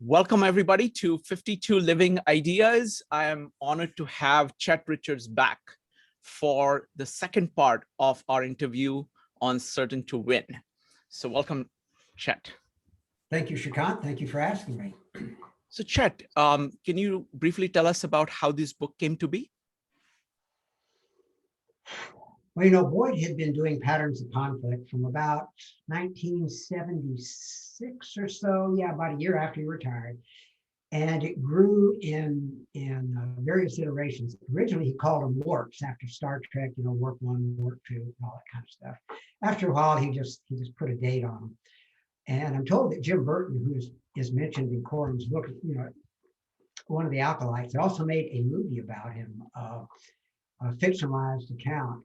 Welcome everybody to 52 Living Ideas. I am honored to have Chet Richards back for the second part of our interview on Certain to Win. So welcome, Chet. Thank you, Shrikant. Thank you for asking me. So Chet, can you briefly tell us about how this book came to be? Well, Boyd had been doing patterns of conflict from about 1976 or so, about a year after he retired. And it grew in various iterations. Originally, he called them warps after Star Trek, warp 1, warp 2, and all that kind of stuff. After a while, he just put a date on them. And I'm told that Jim Burton, who is mentioned in Corum's book, one of the acolytes, also made a movie about him, a fictionalized account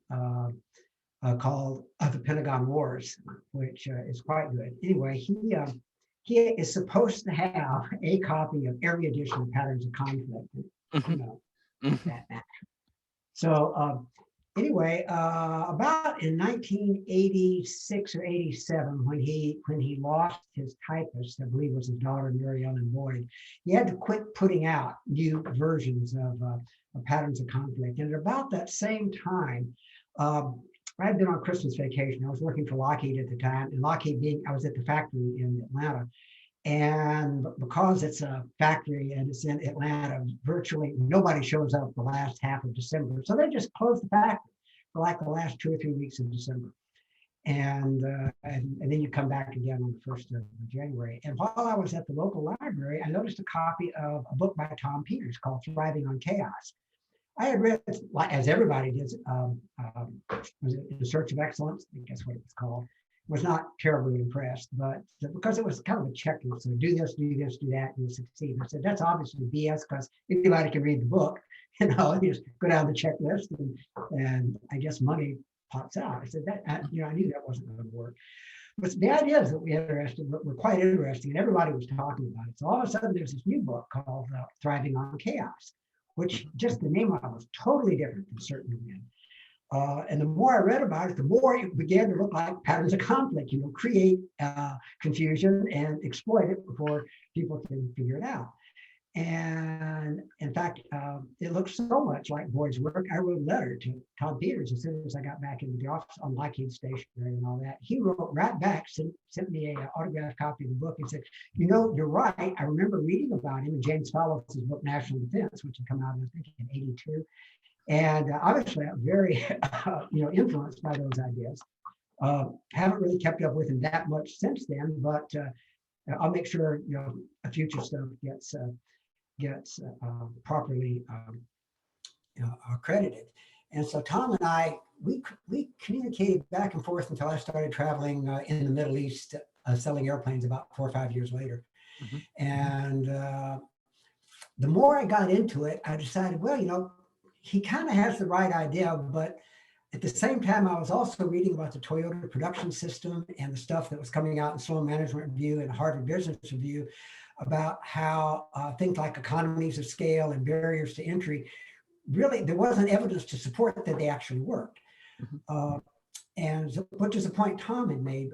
called The Pentagon Wars, which is quite good. Anyway, he is supposed to have a copy of every edition of Patterns of Conflict. So anyway, about in 1986 or 87, when he lost his typist, I believe it was his daughter Mary Ellen Boyd, he had to quit putting out new versions of Patterns of Conflict. And at about that same time, I had been on Christmas vacation. I was working for Lockheed at the time, and I was at the factory in Atlanta. And because it's a factory and it's in Atlanta, virtually nobody shows up the last half of December. So they just closed the factory for like the last 2 or 3 weeks of December. And then you come back again on the 1st of January. And while I was at the local library, I noticed a copy of a book by Tom Peters called Thriving on Chaos. I had read, as everybody did, was it In Search of Excellence? I think that's what it was called. Was not terribly impressed, but because it was kind of a checklist, so do this, do that, you'll succeed. I said, that's obviously BS because anybody can read the book, you just go down the checklist and I guess money pops out. I said, I knew that wasn't going to work. But the ideas that were quite interesting, and everybody was talking about it. So all of a sudden, there's this new book called Thriving on Chaos, which just the name of it was totally different from Certain to Win. And the more I read about it, the more it began to look like Patterns of Conflict, create confusion and exploit it before people can figure it out. And in fact, it looks so much like Boyd's work. I wrote a letter to Tom Peters as soon as I got back into the office on Lockheed Stationery and all that. He wrote right back, sent me an autographed copy of the book and said, you're right. I remember reading about him in James Followup's book, National Defense, which had come out, I think, in 82. And obviously, I'm very, influenced by those ideas. Haven't really kept up with him that much since then, but I'll make sure future stuff gets properly credited. And so Tom and I, we communicated back and forth until I started traveling in the Middle East, selling airplanes about 4 or 5 years later. Mm-hmm. And the more I got into it, I decided, he kind of has the right idea, but at the same time, I was also reading about the Toyota production system and the stuff that was coming out in Sloan Management Review and Harvard Business Review about how things like economies of scale and barriers to entry, really, there wasn't evidence to support that they actually worked. Mm-hmm. And which is a point Tom had made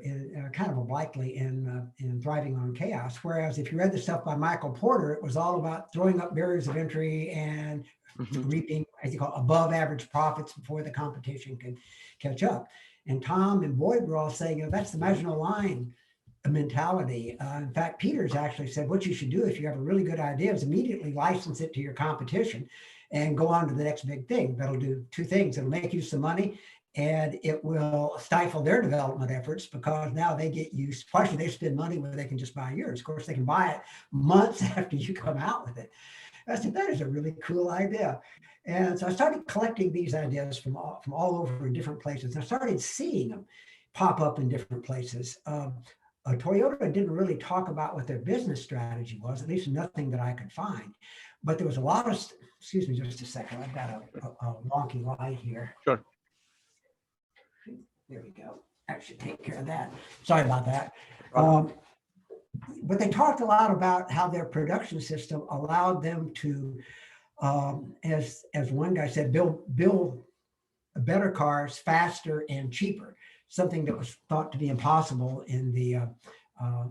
kind of obliquely in Thriving on Chaos. Whereas if you read the stuff by Michael Porter, it was all about throwing up barriers of entry and reaping, as you call it, above average profits before the competition could catch up. And Tom and Boyd were all saying, that's the Maginot Line mentality. In fact, Peters actually said, what you should do if you have a really good idea is immediately license it to your competition and go on to the next big thing. That'll do 2 things. It'll make you some money, and it will stifle their development efforts because now they get used, partially they spend money where they can just buy yours. Of course, they can buy it months after you come out with it. I said, that is a really cool idea. And so I started collecting these ideas from all over in different places. I started seeing them pop up in different places. Toyota didn't really talk about what their business strategy was, at least nothing that I could find. But there was a lot of, excuse me just a second, I've got a wonky light here. Sure. There we go. That should take care of that. Sorry about that. But they talked a lot about how their production system allowed them to, as one guy said, build better cars faster and cheaper, something that was thought to be impossible in the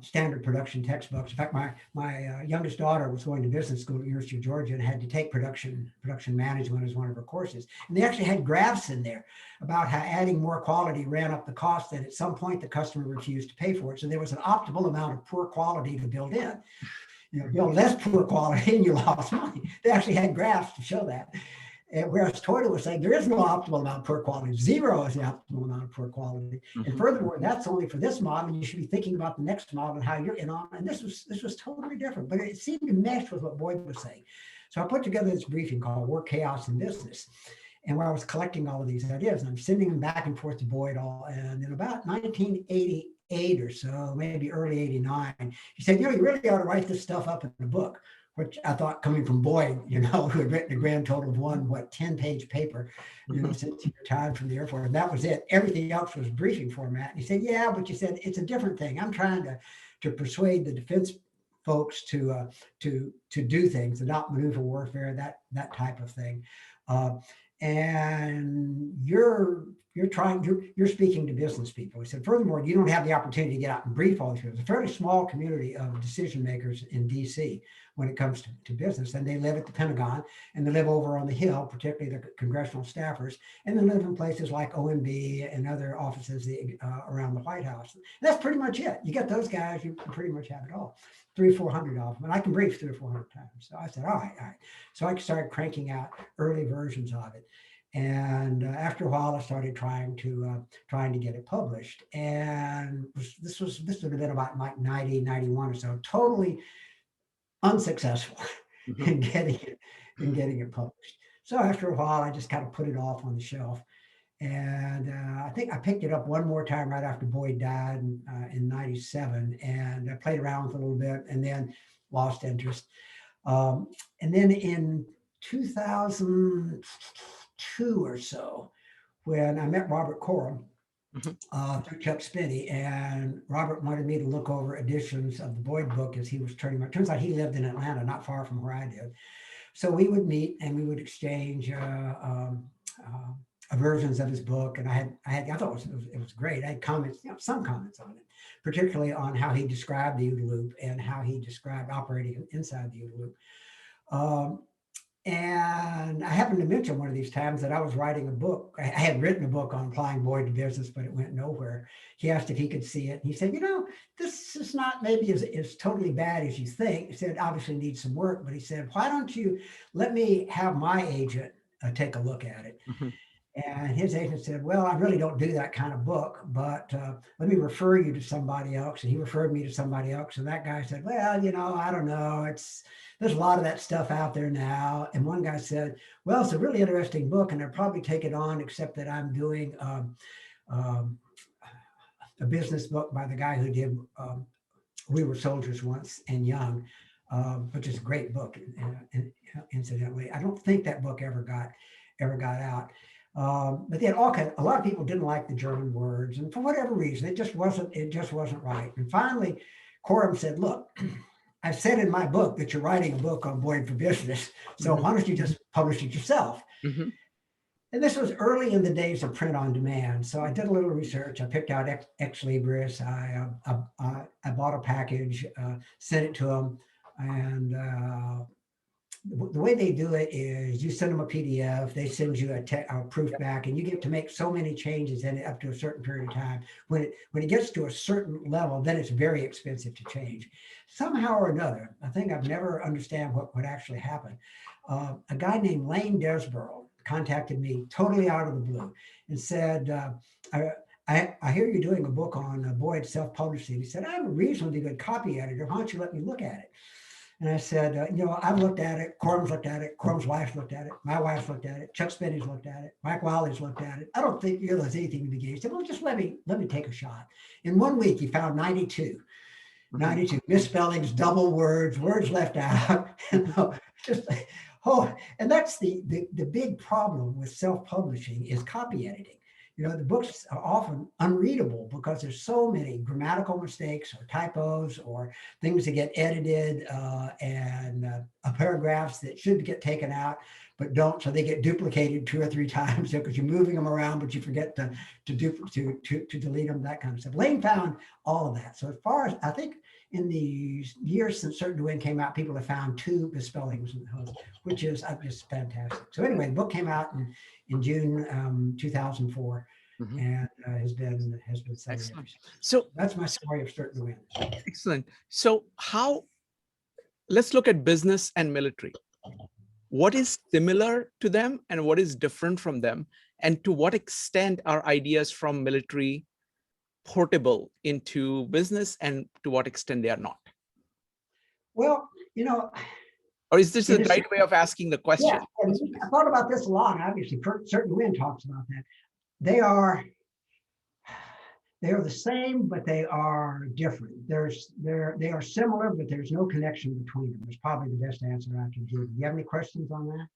standard production textbooks. In fact, my youngest daughter was going to business school at the University of Georgia and had to take production management as one of her courses. And they actually had graphs in there about how adding more quality ran up the cost, and at some point the customer refused to pay for it. So there was an optimal amount of poor quality to build in. Build less poor quality and you lost money. They actually had graphs to show that. Whereas Toyota was saying there is no optimal amount of poor quality. 0 is the optimal amount of poor quality. Mm-hmm. And furthermore, that's only for this model. You should be thinking about the next model and how you're in on. And this was totally different, but it seemed to mesh with what Boyd was saying. So I put together this briefing called Work, Chaos, and Business. And where I was collecting all of these ideas, and I'm sending them back and forth to Boyd all. And in about 1988 or so, maybe early 89, he said, you really ought to write this stuff up in a book. Which I thought, coming from Boyd, who had written a grand total of 10-page paper, since he retired from the Air Force. And that was it. Everything else was briefing format. And he said, yeah, but you said it's a different thing. I'm trying to persuade the defense folks to do things, to not maneuver warfare, that type of thing. And you're speaking to business people. He said, furthermore, you don't have the opportunity to get out and brief all these people. It's a fairly small community of decision makers in DC when it comes to business. And they live at the Pentagon, and they live over on the Hill, particularly the congressional staffers, and they live in places like OMB and other offices around the White House. And that's pretty much it. You get those guys, you pretty much have it all. 300 or 400 of them, and I can brief 300 or 400 times. So I said, all right. So I started cranking out early versions of it. And after a while, I started trying to get it published. And this would have been about like 90, 91 or so, totally unsuccessful in getting it published. So after a while, I just kind of put it off on the shelf. And I think I picked it up one more time right after Boyd died in 97. And I played around with it a little bit and then lost interest. And then in 2002 or so, when I met Robert Coram through Chuck Spinney, and Robert wanted me to look over editions of the Boyd book as he was turning my. Turns out he lived in Atlanta, not far from where I did. So we would meet and we would exchange versions of his book, and I thought it was great. I had comments, some comments on it, particularly on how he described the OODA Loop and how he described operating inside the OODA Loop. And I happened to mention one of these times that I was writing a book. I had written a book on applying Boyd to business, but it went nowhere. He asked if he could see it. He said, this is not maybe as totally bad as you think. He said, obviously needs some work, but he said, why don't you let me have my agent take a look at it? Mm-hmm. And his agent said, well, I really don't do that kind of book, but let me refer you to somebody else. And he referred me to somebody else. And that guy said, well, I don't know. There's a lot of that stuff out there now. And one guy said, well, it's a really interesting book, and I'll probably take it on, except that I'm doing a business book by the guy who did We Were Soldiers Once and Young, which is a great book, incidentally. I don't think that book ever got out. But then a lot of people didn't like the German words, and for whatever reason, it just wasn't right. And finally, Coram said, look, I've said in my book that you're writing a book on Boyd for business, so why don't you just publish it yourself? Mm-hmm. And this was early in the days of print on demand. So I did a little research. I picked out Ex Libris. I bought a package, sent it to them, and the way they do it is you send them a PDF, they send you a proof back, and you get to make so many changes in it up to a certain period of time. When it gets to a certain level, then it's very expensive to change. Somehow or another, I think I've never understand what actually happened. A guy named Lane Desborough contacted me totally out of the blue and said, I hear you're doing a book on Boyd self-publishing. He said, I have a reasonably good copy editor. Why don't you let me look at it? And I said, I've looked at it. Coram's looked at it. Coram's wife looked at it. My wife's looked at it. Chuck Spinney's looked at it. Mike Wiley's looked at it. I don't think there's anything to be gained. He said, well, just let me take a shot. In 1 week, he found 92 misspellings, double words left out. And that's the big problem with self-publishing is copy editing. The books are often unreadable because there's so many grammatical mistakes or typos or things that get edited and paragraphs that should get taken out but don't, so they get duplicated 2 or 3 times because you're moving them around, but you forget to delete them, that kind of stuff. Lane found all of that. So as far as I think in the years since Certain to Win came out, people have found 2 misspellings, which is just fantastic. So anyway, the book came out in June 2004, and has been selling. Excellent. So that's my story of Certain to Win. Excellent. So let's look at business and military. What is similar to them and what is different from them? And to what extent are ideas from military portable into business, and to what extent they are not? Well, or is this the right way of asking the question? Yeah, I thought about this a lot. Obviously, Certain to Win talks about that. They are the same, but they are different. They are similar, but there's no connection between them. It's probably the best answer I can give. Do you have any questions on that?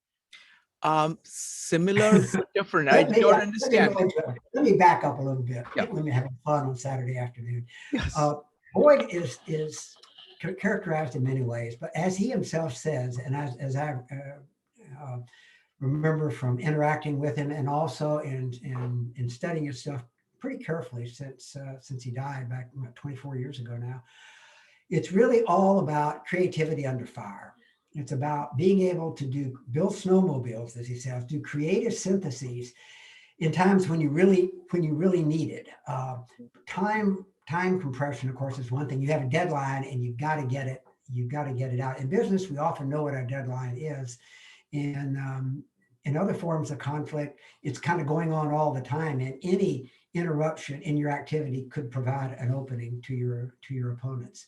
Similar, but different. I don't understand. Let me back up a little bit. Yeah. Let me have fun on Saturday afternoon. Yes. Boyd is characterized in many ways, but as he himself says, and as I remember from interacting with him and also in studying his stuff pretty carefully since he died back 24 years ago now, it's really all about creativity under fire. It's about being able to build snowmobiles, as he says, do creative syntheses in times when you really need it. Time compression, of course, is one thing. You have a deadline and you've got to get it out. In business, we often know what our deadline is. And in other forms of conflict, it's kind of going on all the time, and any interruption in your activity could provide an opening to your opponents.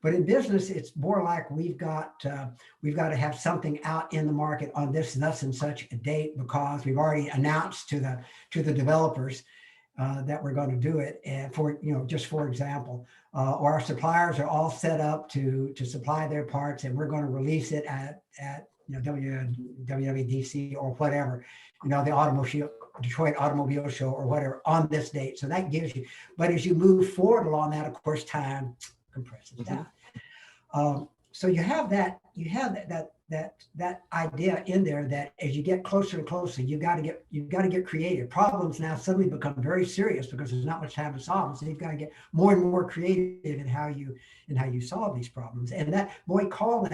But in business, it's more like we've got to have something out in the market on thus and such a date, because we've already announced to the developers that we're going to do it. And just for example, or our suppliers are all set up to supply their parts, and we're going to release it at WWDC or whatever, the Detroit Automobile Show or whatever on this date. So that gives you, but as you move forward along that, of course, time compresses down. So you have that idea in there that as you get closer and closer, you've got to get creative. Problems now suddenly become very serious because there's not much time to solve them. So you've got to get more and more creative in how you solve these problems. And that Boyd called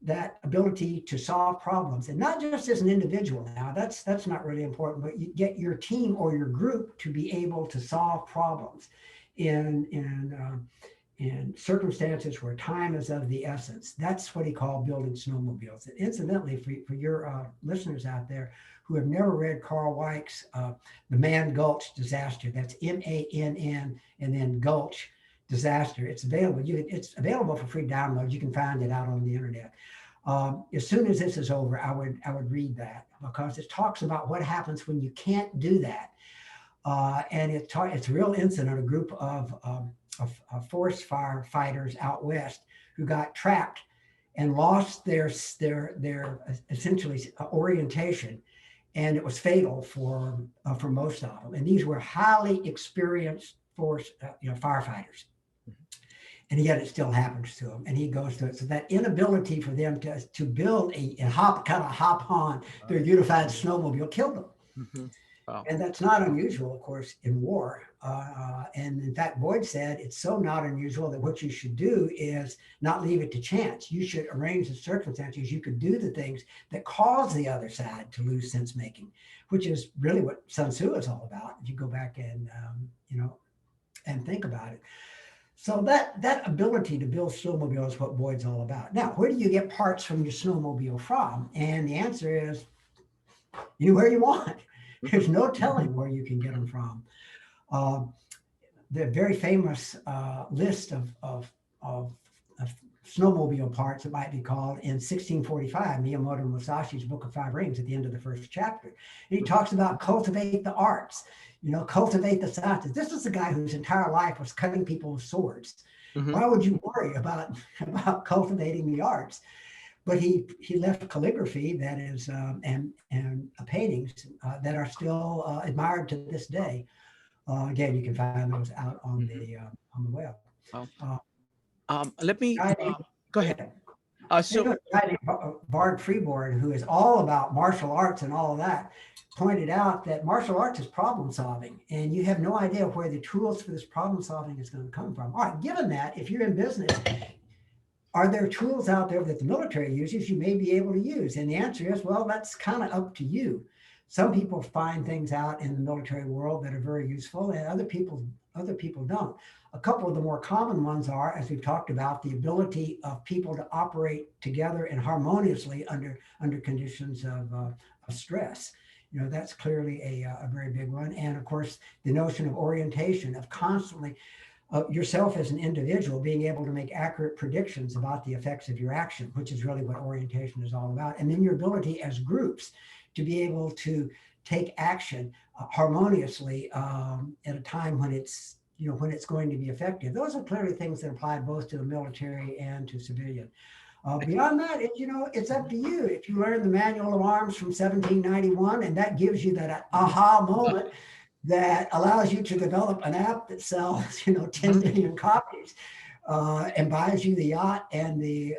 that ability to solve problems, and not just as an individual. Now that's not really important, but you get your team or your group to be able to solve problems in circumstances where time is of the essence. That's what he called building snowmobiles. And incidentally, for your listeners out there who have never read Carl Weick's The Man Gulch Disaster, that's MANN and then Gulch Disaster. It's available. It's available for free download. You can find it out on the internet. As soon as this is over, I would read that, because it talks about what happens when you can't do that. And it's a real incident, a group of forest firefighters out west who got trapped and lost their essentially orientation, and it was fatal for most of them. And these were highly experienced firefighters. And yet it still happens to them, and he goes through it. So that inability for them to build a hop on their unified snowmobile killed them. Mm-hmm. Wow. And that's not unusual, of course, in war. And in fact, Boyd said it's so not unusual that what you should do is not leave it to chance. You should arrange the circumstances. You could do the things that cause the other side to lose sense making, which is really what Sun Tzu is all about. If you go back and and think about it. So that ability to build snowmobile is what Boyd's all about. Now, where do you get parts from your snowmobile from? And the answer is anywhere you want. There's no telling where you can get them from. The very famous list of snowmobile parts, it might be called, in 1645, Miyamoto Musashi's Book of Five Rings, at the end of the first chapter. And he talks about cultivate the arts, cultivate the sciences. This is a guy whose entire life was cutting people with swords. Mm-hmm. Why would you worry about cultivating the arts? but he left calligraphy that is and paintings that are still admired to this day. Again, you can find those out on the web. Wow. Uh, Let me go ahead. yeah. So A guy named Bard Freeborn, who is all about martial arts and all of that, pointed out that martial arts is problem solving, and you have no idea where the tools for this problem solving is going to come from. All right, given that, if you're in business, are there tools out there that the military uses you may be able to use? And the answer is, well, that's kind of up to you. Some people find things out in the military world that are very useful, and other people don't. A couple of the more common ones are, as we've talked about, the ability of people to operate together and harmoniously under conditions of stress. You know, that's clearly a very big one. And of course, the notion of orientation, of constantly yourself as an individual being able to make accurate predictions about the effects of your action, which is really what orientation is all about. And then your ability as groups to be able to take action harmoniously at a time when it's going to be effective. Those are clearly things that apply both to the military and to civilian. Beyond that, it's up to you. If you learn the manual of arms from 1791 and that gives you that aha moment that allows you to develop an app that sells 10 million copies and buys you the yacht and the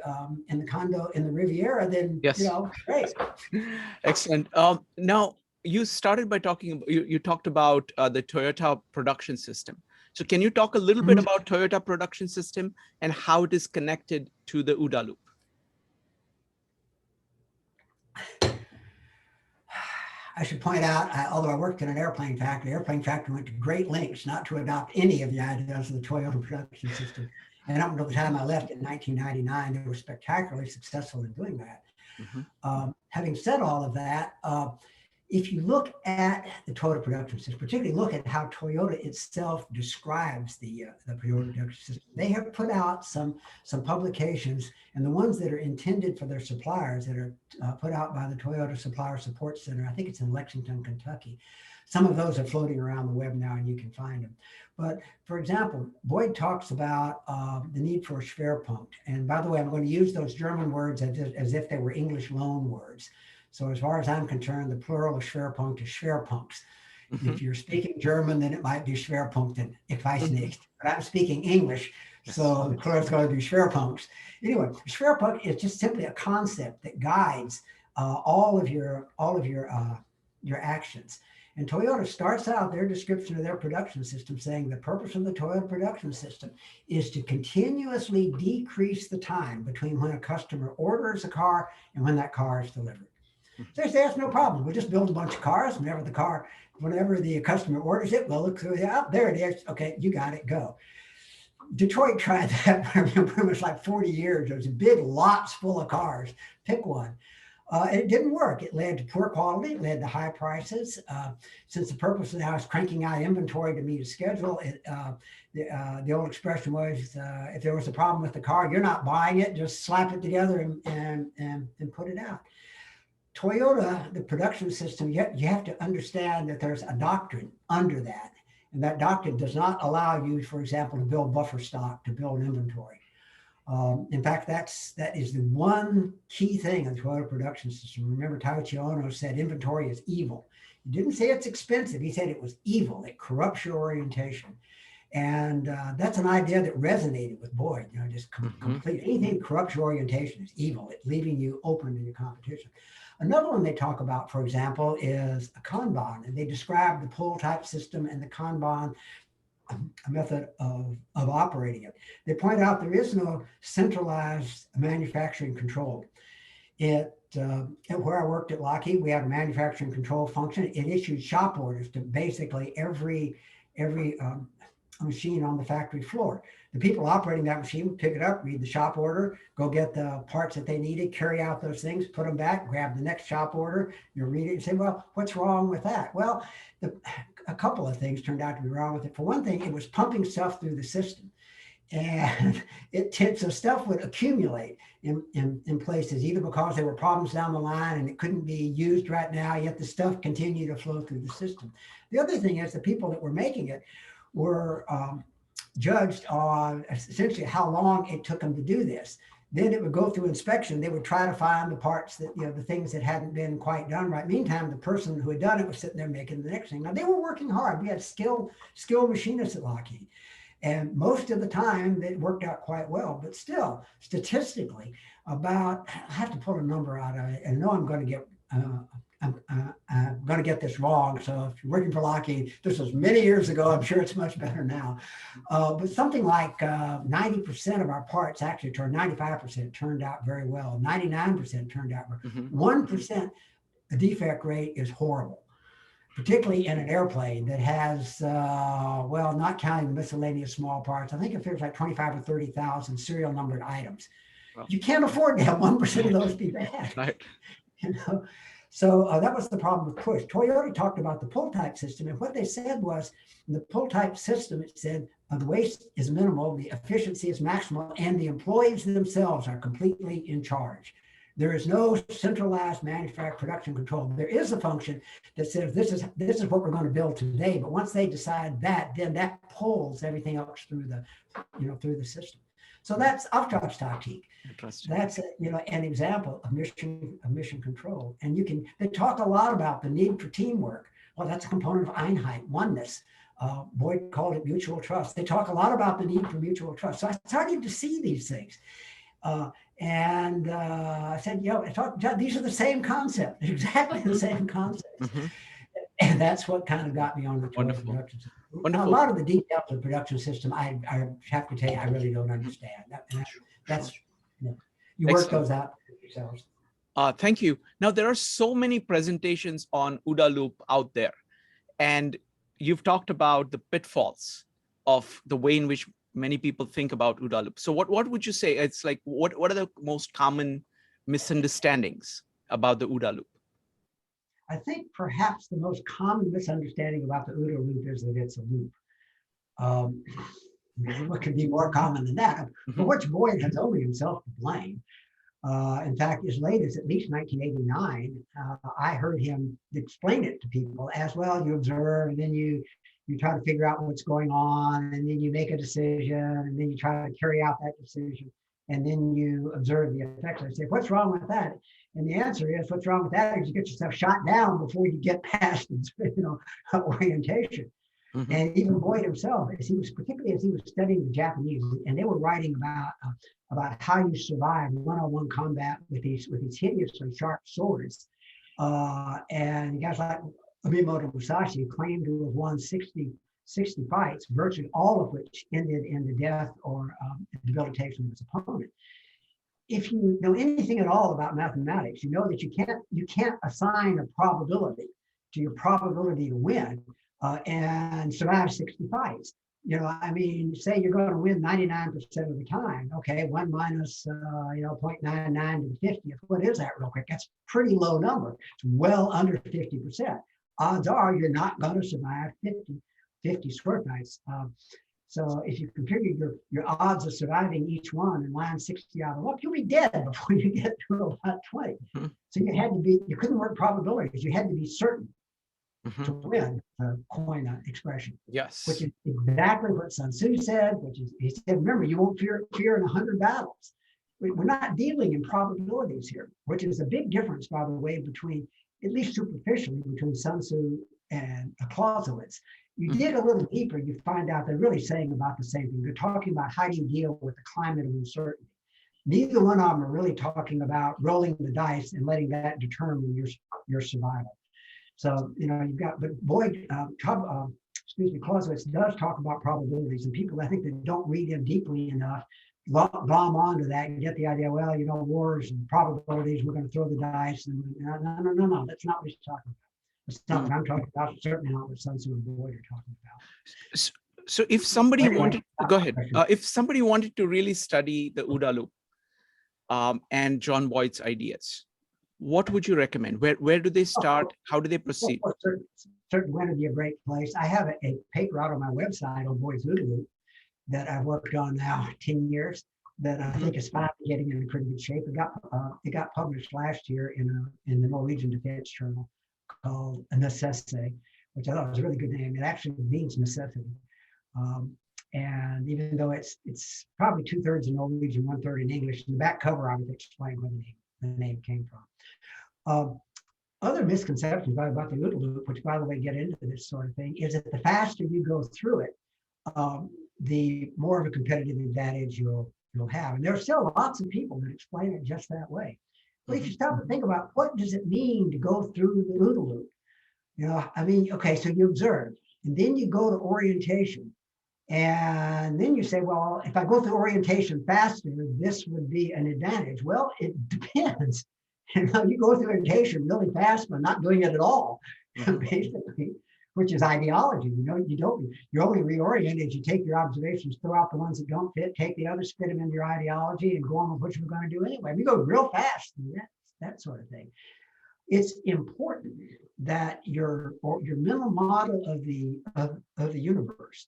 condo in the Riviera, then yes, great. Excellent. Now you started by you talked about the Toyota production system. So can you talk a little bit about Toyota production system and how it is connected to the OODA Loop? I should point out, although I worked in an airplane factory went to great lengths not to adopt any of the ideas of the Toyota production system. And up until the time I left in 1999, they were spectacularly successful in doing that. Having said all of that, if you look at the Toyota production system, particularly look at how Toyota itself describes the Toyota production system, they have put out some publications, and the ones that are intended for their suppliers that are put out by the Toyota Supplier Support Center, I think it's in Lexington, Kentucky. Some of those are floating around the web now, and you can find them. But for example, Boyd talks about the need for a Schwerpunkt. And by the way, I'm going to use those German words as if they were English loan words. So as far as I'm concerned, the plural of Schwerpunkt is Schwerpunkts. If you're speaking German, then it might be Schwerpunkten, ich weiß nicht. But I'm speaking English, so the plural is going to be Schwerpunkts. Anyway, Schwerpunkt is just simply a concept that guides all of your actions. And Toyota starts out their description of their production system saying the purpose of the Toyota production system is to continuously decrease the time between when a customer orders a car and when that car is delivered. So they say, that's no problem. We'll just build a bunch of cars. Whenever the customer orders it, we'll look through it. Oh, there it is. Okay, you got it, go. Detroit tried that for pretty much like 40 years. There was big lots full of cars. Pick one. And it didn't work. It led to poor quality. It led to high prices. Since the purpose now is cranking out inventory to meet a schedule, the old expression was, if there was a problem with the car, you're not buying it, just slap it together and put it out. Toyota, the production system, you have to understand that there's a doctrine under that. And that doctrine does not allow you, for example, to build buffer stock, to build inventory. In fact, that is the one key thing in the Toyota production system. Remember, Taiichi Ohno said inventory is evil. He didn't say it's expensive. He said it was evil. It corrupts your orientation. And that's an idea that resonated with Boyd, just complete. Anything that corrupts your orientation is evil. It's leaving you open to your competition. Another one they talk about, for example, is a Kanban, and they describe the pull type system and the Kanban a method of operating it. They point out there is no centralized manufacturing control. Where I worked at Lockheed, we had a manufacturing control function. It issued shop orders to basically every machine on the factory floor. The people operating that machine would pick it up, read the shop order, go get the parts that they needed, carry out those things, put them back, grab the next shop order, you read it and say, well, what's wrong with that? Well, a couple of things turned out to be wrong with it. For one thing, it was pumping stuff through the system. And so stuff would accumulate in places, either because there were problems down the line and it couldn't be used right now, yet the stuff continued to flow through the system. The other thing is the people that were making it were judged on essentially how long it took them to do this. Then it would go through inspection. They would try to find the parts that, the things that hadn't been quite done right. Meantime, the person who had done it was sitting there making the next thing. Now, they were working hard. We had skilled machinists at Lockheed. And most of the time, it worked out quite well. But still, statistically, I have to pull a number out of it. And I know I'm going to get this wrong. So if you're working for Lockheed, this was many years ago. I'm sure it's much better now. But something like 90% of our parts actually 95% turned out very well. 99% turned out. 1%, the defect rate is horrible, particularly in an airplane that has, not counting the miscellaneous small parts, I think it figures like 25 or 30,000 serial numbered items. Wow. You can't afford to have 1% of those be bad. Right. So that was the problem with push. Toyota talked about the pull type system, and what they said was the pull type system, it said the waste is minimal, the efficiency is maximal, and the employees themselves are completely in charge. There is no centralized manufacturing production control. There is a function that says this is what we're going to build today, but once they decide that, then that pulls everything else through the system. So that's Auftragstaktik. That's an example of mission control. And they talk a lot about the need for teamwork. Well, that's a component of Einheit, oneness. Boyd called it mutual trust. They talk a lot about the need for mutual trust. So I started to see these things. I said, these are the same concept, exactly the same concept. Mm-hmm. And that's what kind of got me on the production system. Wonderful. A lot of the details of the production system, I have to tell you, I really don't understand. You work those out yourselves. Thank you. Now, there are so many presentations on OODA Loop out there, and you've talked about the pitfalls of the way in which many people think about OODA Loop. So what would you say? It's like, what are the most common misunderstandings about the OODA Loop? I think perhaps the most common misunderstanding about the OODA Loop is that it's a loop. What could be more common than that? For which Boyd has only himself to blame. In fact, as late as at least 1989, I heard him explain it to people as well. You observe, and then you try to figure out what's going on, and then you make a decision, and then you try to carry out that decision, and then you observe the effects. I say, what's wrong with that? And the answer is, what's wrong with that is you get yourself shot down before you get past orientation. Mm-hmm. And even Boyd himself, particularly as he was studying the Japanese, and they were writing about how you survive one-on-one combat with these hideously sharp swords. And guys like Amimoto Musashi claimed to have won 60 fights, virtually all of which ended in the death or debilitation of his opponent. If you know anything at all about mathematics, you know that you can't assign a probability to your probability to win and survive 60 fights. Say you're going to win 99% of the time. Okay, 1 minus 0.99 to the 50th. What is that real quick? That's a pretty low number. It's well under 50%. Odds are you're not going to survive 50 sword fights. So if you compare your odds of surviving each one and line 60 out of luck, you'll be dead before you get to about 20. Mm-hmm. So you couldn't work probabilities. You had to be certain to win, coin expression. Yes. Which is exactly what Sun Tzu said, he said, remember, you won't fear in 100 battles. We're not dealing in probabilities here, which is a big difference, by the way, between, at least superficially, between Sun Tzu and Clausewitz. You dig a little deeper, you find out they're really saying about the same thing. They're talking about how do you deal with the climate of uncertainty. Neither one of them are really talking about rolling the dice and letting that determine your survival. So, you've got, but Boyd, Clausewitz does talk about probabilities, and people, I think, that don't read in deeply enough, glom onto that and get the idea, well, wars and probabilities, we're going to throw the dice. And no, that's not what he's talking about. It's not what I'm talking about. It's certainly not what Sun Tzu and Boyd are talking about. So if somebody wanted, go ahead. If somebody wanted to really study the OODA Loop and John Boyd's ideas, what would you recommend? Where do they start? How do they proceed? Certainly would be a great place. I have a paper out on my website on Boyd's OODA Loop that I've worked on now 10 years that I think is finally getting in pretty good shape. It got published last year in the Norwegian Defense Journal called A Necessity, which I thought was a really good name. It actually means necessity. And even though it's probably 2/3 in Norwegian, 1/3 in English, in the back cover I would explain where the name came from. Other misconceptions about the OODA Loop, which by the way get into this sort of thing, is that the faster you go through it, the more of a competitive advantage you'll have. And there are still lots of people that explain it just that way. But if you stop and think about what does it mean to go through the OODA Loop, I mean, okay, so you observe, and then you go to orientation, and then you say, well, if I go through orientation faster, this would be an advantage. Well, it depends. You go through orientation really fast, but not doing it at all, basically, which is ideology. You only reorient as you take your observations, throw out the ones that don't fit, take the others, fit them into your ideology, and go on with what you were going to do anyway. We go real fast, that sort of thing. It's important that your mental model of the universe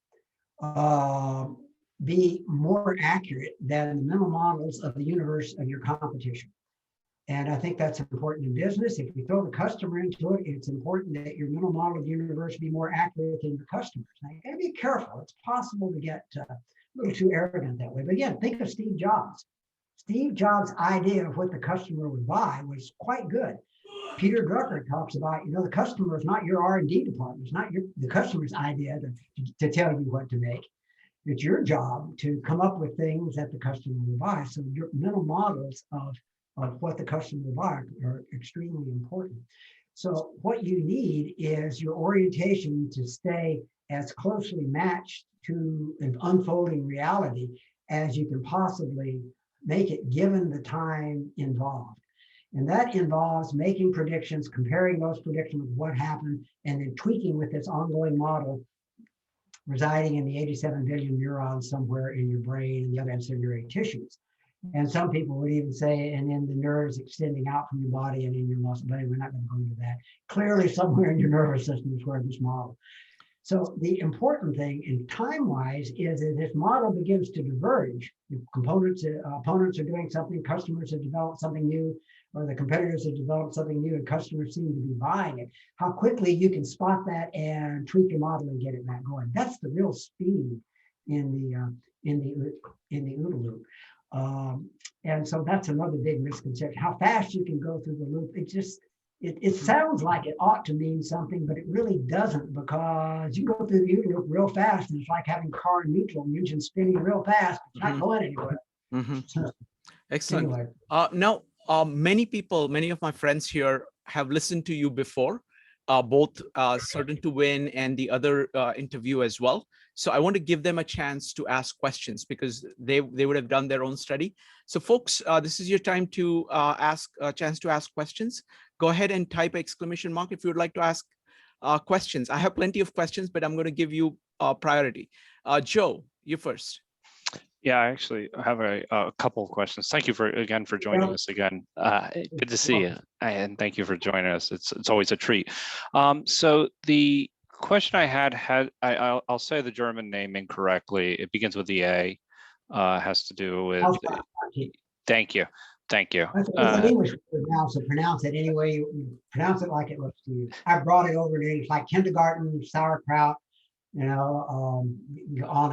be more accurate than the mental models of the universe of your competition. And I think that's important in business. If you throw the customer into it, it's important that your mental model of the universe be more accurate than your customers. Now, you gotta be careful. It's possible to get a little too arrogant that way. But again, think of Steve Jobs. Steve Jobs' idea of what the customer would buy was quite good. Peter Drucker talks about, the customer is not your R&D department. It's not the customer's idea to tell you what to make. It's your job to come up with things that the customer will buy. So your mental models of what the customer will buy are extremely important. So what you need is your orientation to stay as closely matched to an unfolding reality as you can possibly make it, given the time involved. And that involves making predictions, comparing those predictions with what happened, and then tweaking with this ongoing model residing in the 87 billion neurons somewhere in your brain and the other ancillary tissues. And some people would even say, and then the nerves extending out from your body and in your muscle, but we're not going to go into that. Clearly, somewhere in your nervous system is where this model. So the important thing in time-wise is that this model begins to diverge. If opponents are doing something, customers have developed something new, or the competitors have developed something new and customers seem to be buying it. How quickly you can spot that and tweak your model and get it back going. That's the real speed in the OODA Loop. And so that's another big misconception. How fast you can go through the loop. It sounds like it ought to mean something, but it really doesn't, because you go through the OODA Loop real fast, and it's like having a car in neutral, the engine spinning real fast, but you're not going anywhere. So, Excellent. Anyway. Now, many of my friends here have listened to you before, both Certain to Win and the other interview as well. So I want to give them a chance to ask questions because they would have done their own study. So folks, this is your time to ask a chance to ask questions. Go ahead and type exclamation mark if you would like to ask questions. I have plenty of questions, but I'm going to give you priority. Joe, you first. Yeah, I actually have a couple of questions. Thank you again for joining us again. Good to see you, and thank you for joining us. It's always a treat. So the question I had I'll say the German name incorrectly. It begins with the A. Has to do with. Thank you. It's an English word now, so pronounce it any way you pronounce it, like it looks to you. I brought it over to English, like kindergarten, sauerkraut. On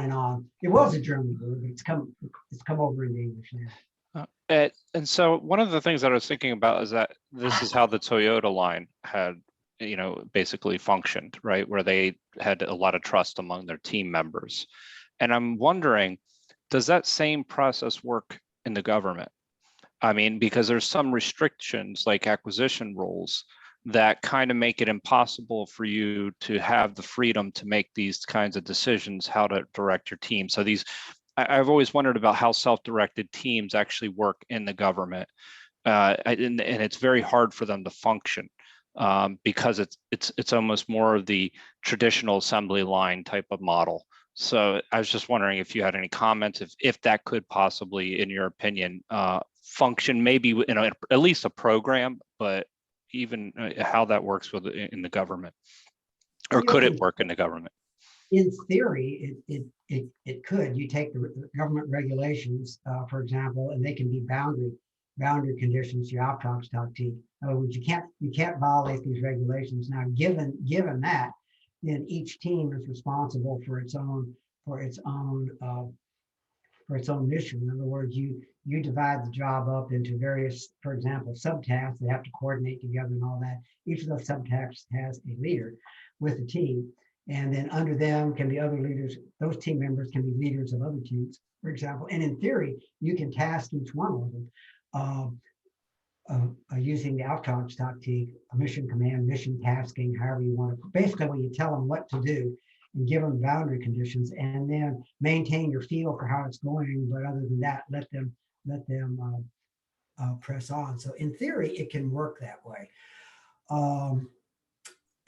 and on. It was a German word, but it's come over into English now. And so one of the things that I was thinking about is that this is how the Toyota line had, basically functioned, right? Where they had a lot of trust among their team members. And I'm wondering, does that same process work in the government? I mean, because there's some restrictions like acquisition rules that kind of make it impossible for you to have the freedom to make these kinds of decisions, how to direct your team. So I've always wondered about how self-directed teams actually work in the government. And it's very hard for them to function because it's almost more of the traditional assembly line type of model. So I was just wondering if you had any comments, if that could possibly, in your opinion, function maybe in at least a program, but even how that works in the government, or could it work in the government? In theory, it could. You take the government regulations, for example, and they can be boundary conditions. You in other words, you can't violate these regulations. Now, given that, then each team is responsible for its own for its own mission. In other words, you divide the job up into various, for example, subtasks that have to coordinate together and all that. Each of those subtasks has a leader with a team. And then under them can be other leaders. Those team members can be leaders of other teams, for example. And in theory, you can task each one of them using the outcomes tactique, mission command, mission tasking, however you want to. Basically, when you tell them what to do and give them boundary conditions, and then maintain your feel for how it's going. But other than that, let them press on. So in theory, it can work that way.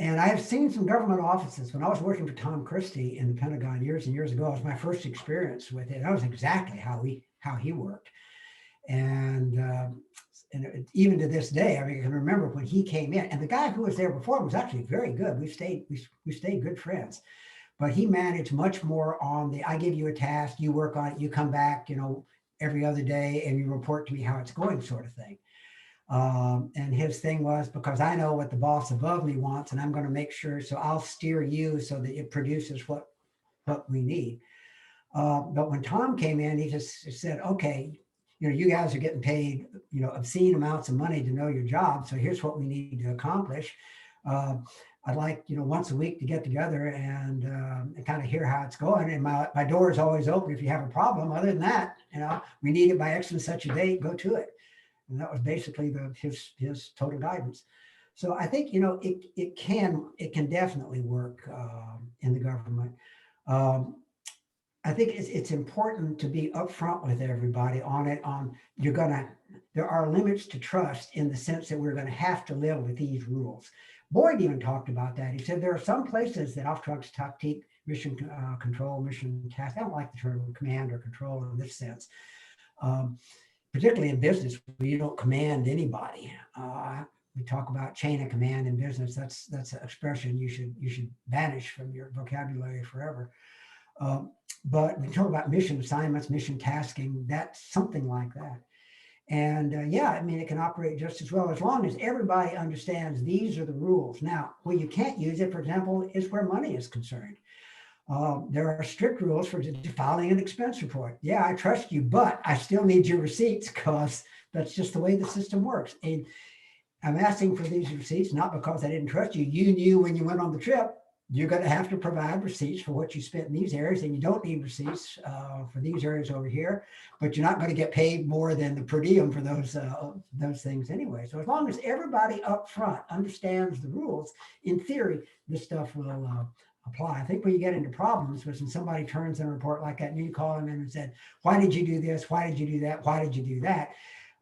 And I've seen some government offices. When I was working for Tom Christie in the Pentagon years and years ago, it was my first experience with it. That was exactly how he worked. And even to this day, I mean, I can remember when he came in, and the guy who was there before was actually very good. We stayed good friends, but he managed much more on the, I give you a task, you work on it, you come back, every other day and you report to me how it's going, sort of thing. And his thing was, because I know what the boss above me wants, and I'm going to make sure, so I'll steer you so that it produces what we need. But when Tom came in, he just said, okay, you guys are getting paid, obscene amounts of money to know your job. So here's what we need to accomplish. I'd like, once a week to get together and kind of hear how it's going. And my door is always open if you have a problem. Other than that, we need it by X and such a date, go to it. And that was basically his total guidance. So I think, it can definitely work in the government. I think it's important to be upfront with everybody on it. There are limits to trust in the sense that we're going to have to live with these rules. Boyd even talked about that. He said there are some places that Auftrags tactique, mission control, mission task. I don't like the term command or control in this sense. Particularly in business, where you don't command anybody. We talk about chain of command in business. That's an expression you should banish from your vocabulary forever. But we talk about mission assignments, mission tasking. That's something like that. And it can operate just as well as long as everybody understands these are the rules. Now, where you can't use it, for example, is where money is concerned. There are strict rules for filing an expense report. Yeah, I trust you, but I still need your receipts because that's just the way the system works. And I'm asking for these receipts, not because I didn't trust you. You knew when you went on the trip, you're going to have to provide receipts for what you spent in these areas, and you don't need receipts for these areas over here, but you're not going to get paid more than the per diem for those things anyway. So as long as everybody up front understands the rules, in theory, this stuff will apply. I think when you get into problems, when somebody turns in a report like that and you call them in and said, why did you do this? Why did you do that? Why did you do that?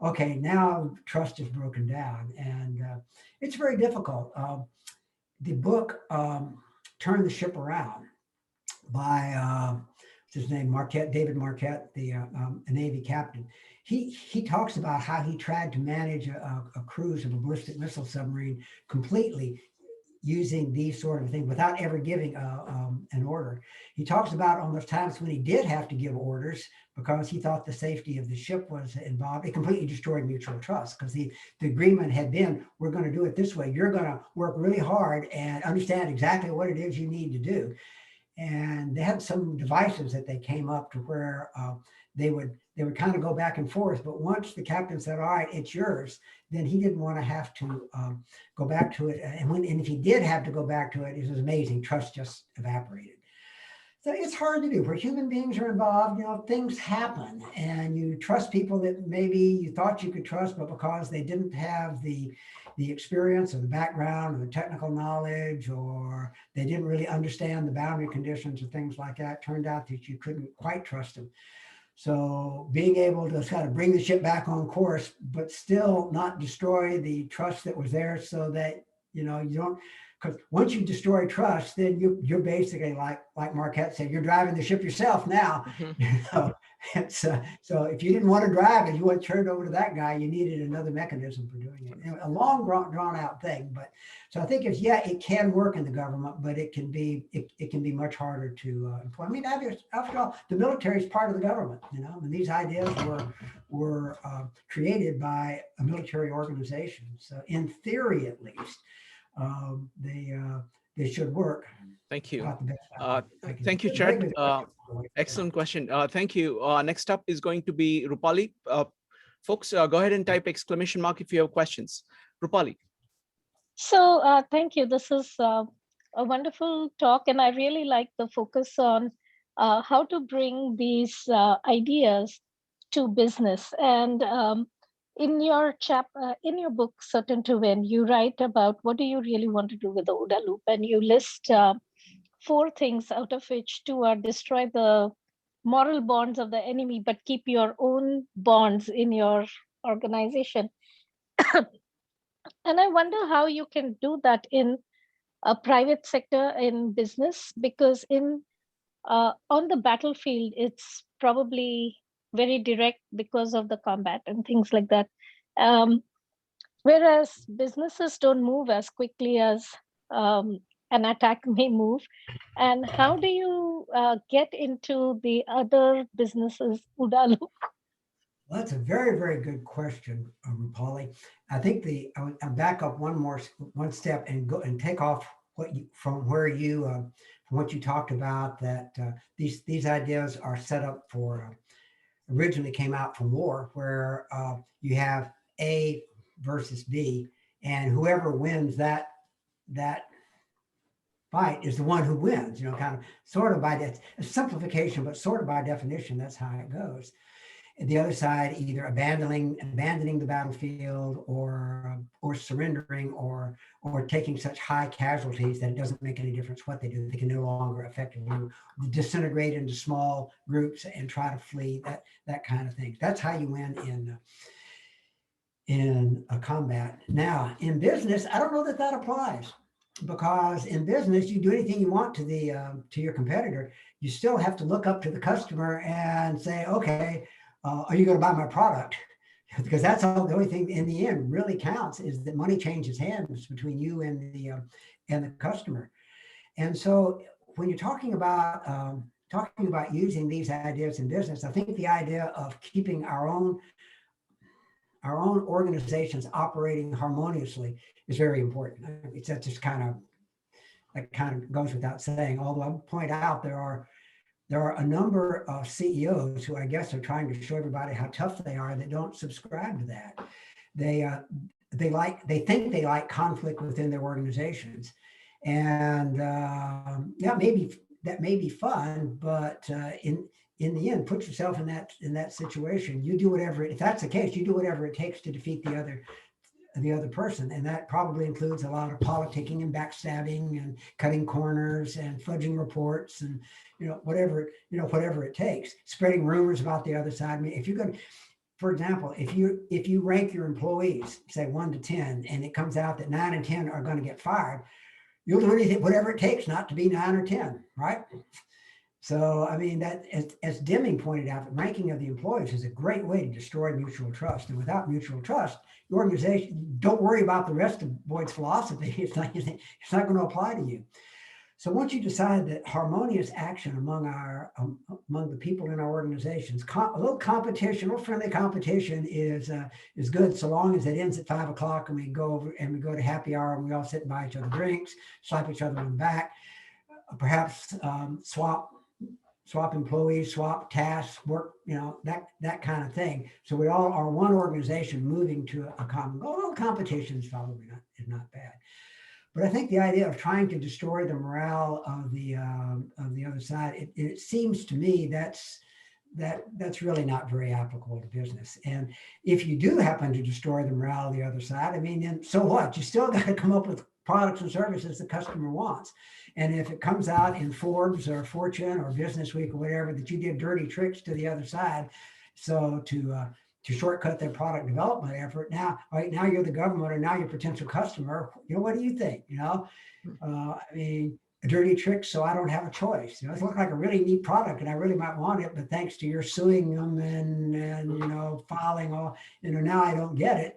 Okay, now trust is broken down, and it's very difficult. The book, Turn the Ship Around by, what's his name, David Marquette, a Navy captain. He talks about how he tried to manage a cruise of a ballistic missile submarine completely using these sort of things without ever giving an order. He talks about on those times when he did have to give orders because he thought the safety of the ship was involved. It completely destroyed mutual trust because the agreement had been, we're going to do it this way. You're going to work really hard and understand exactly what it is you need to do. And they had some devices that they came up to where they would kind of go back and forth. But once the captain said, all right, it's yours, then he didn't want to have to go back to it. And if he did have to go back to it, it was amazing. Trust just evaporated. So it's hard to do. Where human beings are involved, things happen. And you trust people that maybe you thought you could trust, but because they didn't have the experience or the background or the technical knowledge, or they didn't really understand the boundary conditions or things like that, turned out that you couldn't quite trust them. So being able to kind of bring the ship back on course, but still not destroy the trust that was there, so that, you don't, because once you destroy trust, then you're basically like Marquette said, you're driving the ship yourself now. So if you didn't want to drive it, you want to turn it over to that guy, you needed another mechanism for doing it. A long drawn out thing. But so I think it can work in the government, but it can be much harder to employ. I mean, after all, the military is part of the government, and these ideas were created by a military organization. So in theory, at least, that should work. Thank you. About the best I can Thank you, do. Chet. Very good question. Excellent question. Thank you. Next up is going to be Rupali. Folks, go ahead and type exclamation mark if you have questions. Rupali. So thank you. This is a wonderful talk, and I really like the focus on how to bring these ideas to business. And in your in your book, Certain to Win, you write about what do you really want to do with the OODA Loop, and you list 4 things, out of which 2 are destroy the moral bonds of the enemy, but keep your own bonds in your organization. And I wonder how you can do that in a private sector in business, because in on the battlefield, it's probably very direct because of the combat and things like that. Whereas businesses don't move as quickly as an attack may move. And how do you get into the other businesses' OODA Loop? Well, that's a very, very good question, Rupali. I think I'll back up one step and go and take off from what you talked about, that these ideas are set up for originally came out from war, where you have A versus B, and whoever wins that fight is the one who wins. Kind of sort of by that simplification, but sort of by definition, that's how it goes. The other side either abandoning the battlefield or surrendering or taking such high casualties that it doesn't make any difference what they do. They can no longer effectively disintegrate into small groups and try to flee, that kind of thing. That's how you win in a combat. Now, in business, I don't know that applies, because in business, you do anything you want to your competitor. You still have to look up to the customer and say, okay, are you going to buy my product? Because that's the only thing in the end really counts, is that money changes hands between you and the customer. And so when you're talking about using these ideas in business, I think the idea of keeping our own organizations operating harmoniously is very important. That just kind of goes without saying. Although I would point out there are a number of CEOs who I guess are trying to show everybody how tough they are that don't subscribe to that. They think they like conflict within their organizations, and maybe that may be fun, but in the end, put yourself in that situation. You do whatever, if that's the case, you do whatever it takes to defeat the other person, and that probably includes a lot of politicking and backstabbing and cutting corners and fudging reports and whatever it takes. Spreading rumors about the other side. I mean, if you're going to, for example, if you rank your employees, say 1 to 10, and it comes out that 9 and 10 are going to get fired, you'll do anything, whatever it takes not to be 9 or 10, right? So, I mean, that as Deming pointed out, the ranking of the employees is a great way to destroy mutual trust. And without mutual trust, your organization, don't worry about the rest of Boyd's philosophy. It's not going to apply to you. So once you decide that harmonious action among the people in our organizations, a little competition, a little friendly competition is good, so long as it ends at 5 o'clock and we go over and we go to happy hour and we all sit and buy each other drinks, slap each other on the back, perhaps swap employees, swap tasks, work, that kind of thing. So we all are one organization moving to a common goal. Well, competition is probably not bad. But I think the idea of trying to destroy the morale of the other side, it seems to me that's really not very applicable to business. And if you do happen to destroy the morale of the other side, I mean, then so what? You still got to come up with products and services the customer wants. And if it comes out in Forbes or Fortune or Business Week or whatever that you did dirty tricks to the other side, so to shortcut their product development effort, now you're the government or now you're a potential customer, what do you think? I mean, a dirty trick, so I don't have a choice. It looks like a really neat product and I really might want it, but thanks to your suing them and filing all, now I don't get it.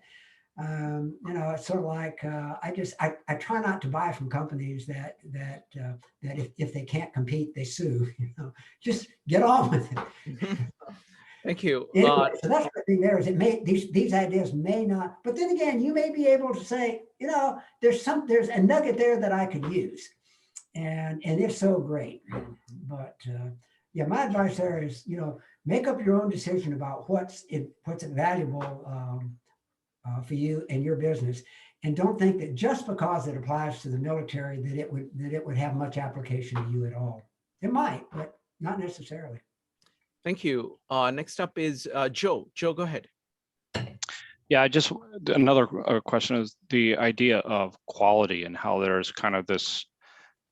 It's sort of like I try not to buy from companies that if they can't compete, they sue. Just get on with it. Thank you. Anyway, so that's the thing there is these ideas may not, but then again, you may be able to say, there's a nugget there that I could use. And if so, great. But yeah, my advice there is, make up your own decision about what's valuable for you and your business, and don't think that just because it applies to the military that it would have much application to you at all. It might, but not necessarily. Thank you. Next up is Joe. Joe, go ahead. Yeah, another question is the idea of quality and how there's kind of this,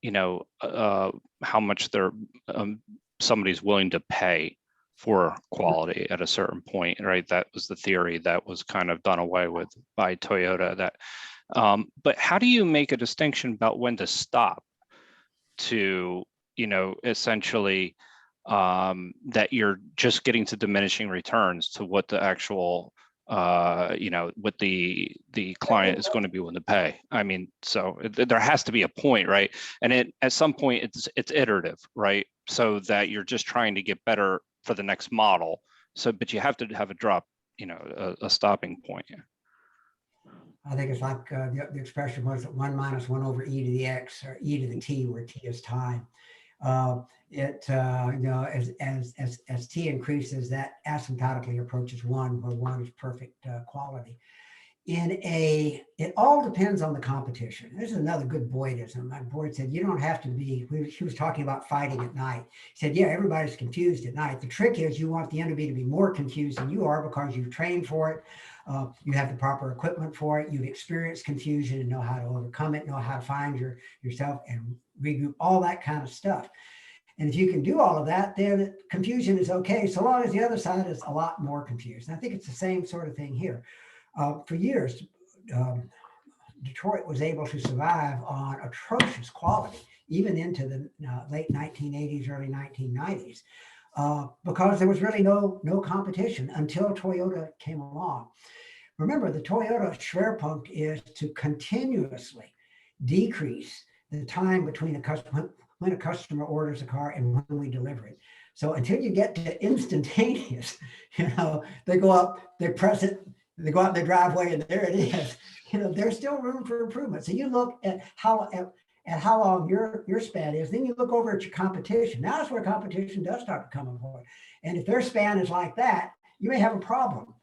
how much somebody's willing to pay for quality at a certain point, right? That was the theory that was kind of done away with by Toyota. But how do you make a distinction about when to stop to, essentially that you're just getting to diminishing returns to what the actual what the client is going to be willing to pay? I mean, so there has to be a point, right? And at some point it's iterative, right? So that you're just trying to get better for the next model. So, but you have to have a drop, a stopping point. I think it's like the expression was 1 minus 1 over e to the x, or e to the t, where t is time. As t increases, that asymptotically approaches 1, where 1 is perfect quality. It all depends on the competition. This is another good Boydism. My Boyd said, you don't have to be, he was talking about fighting at night. He said, yeah, everybody's confused at night. The trick is you want the enemy to be more confused than you are, because you've trained for it. You have the proper equipment for it. You've experienced confusion and know how to overcome it, know how to find yourself and regroup, all that kind of stuff. And if you can do all of that, then confusion is okay, so long as the other side is a lot more confused. And I think it's the same sort of thing here. For years, Detroit was able to survive on atrocious quality, even into the late 1980s, early 1990s, because there was really no competition until Toyota came along. Remember, the Toyota Schwerpunkt is to continuously decrease the time between when a customer orders a car and when we deliver it. So until you get to instantaneous, they go up, they press it, they go out in their driveway, and there it is. There's still room for improvement. So you look at how long your span is, then you look over at your competition. Now that's where competition does start to come aboard. And if their span is like that, you may have a problem.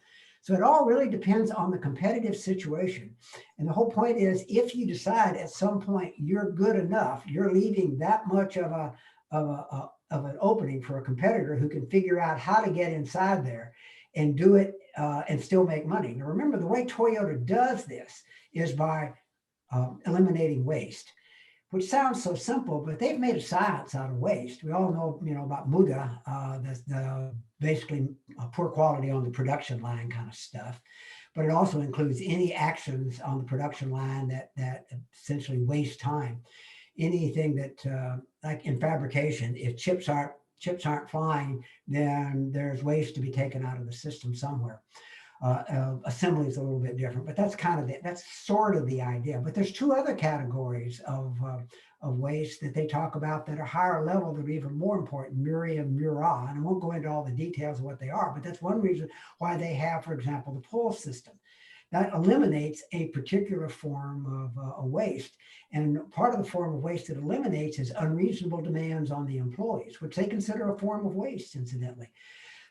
So it all really depends on the competitive situation. And the whole point is, if you decide at some point you're good enough, you're leaving that much of an opening for a competitor who can figure out how to get inside there and do it and still make money. Now remember, the way Toyota does this is by eliminating waste, which sounds so simple, but they've made a science out of waste. We all know, about OODA, the basically poor quality on the production line kind of stuff. But it also includes any actions on the production line that essentially waste time. Anything that, like in fabrication, if chips aren't flying, then there's waste to be taken out of the system somewhere. Assembly is a little bit different, but that's sort of the idea. But there's two other categories of waste that they talk about that are higher level that are even more important, Muri and Mura. And I won't go into all the details of what they are, but that's one reason why they have, for example, the pull system. That eliminates a particular form of waste. And part of the form of waste it eliminates is unreasonable demands on the employees, which they consider a form of waste, incidentally.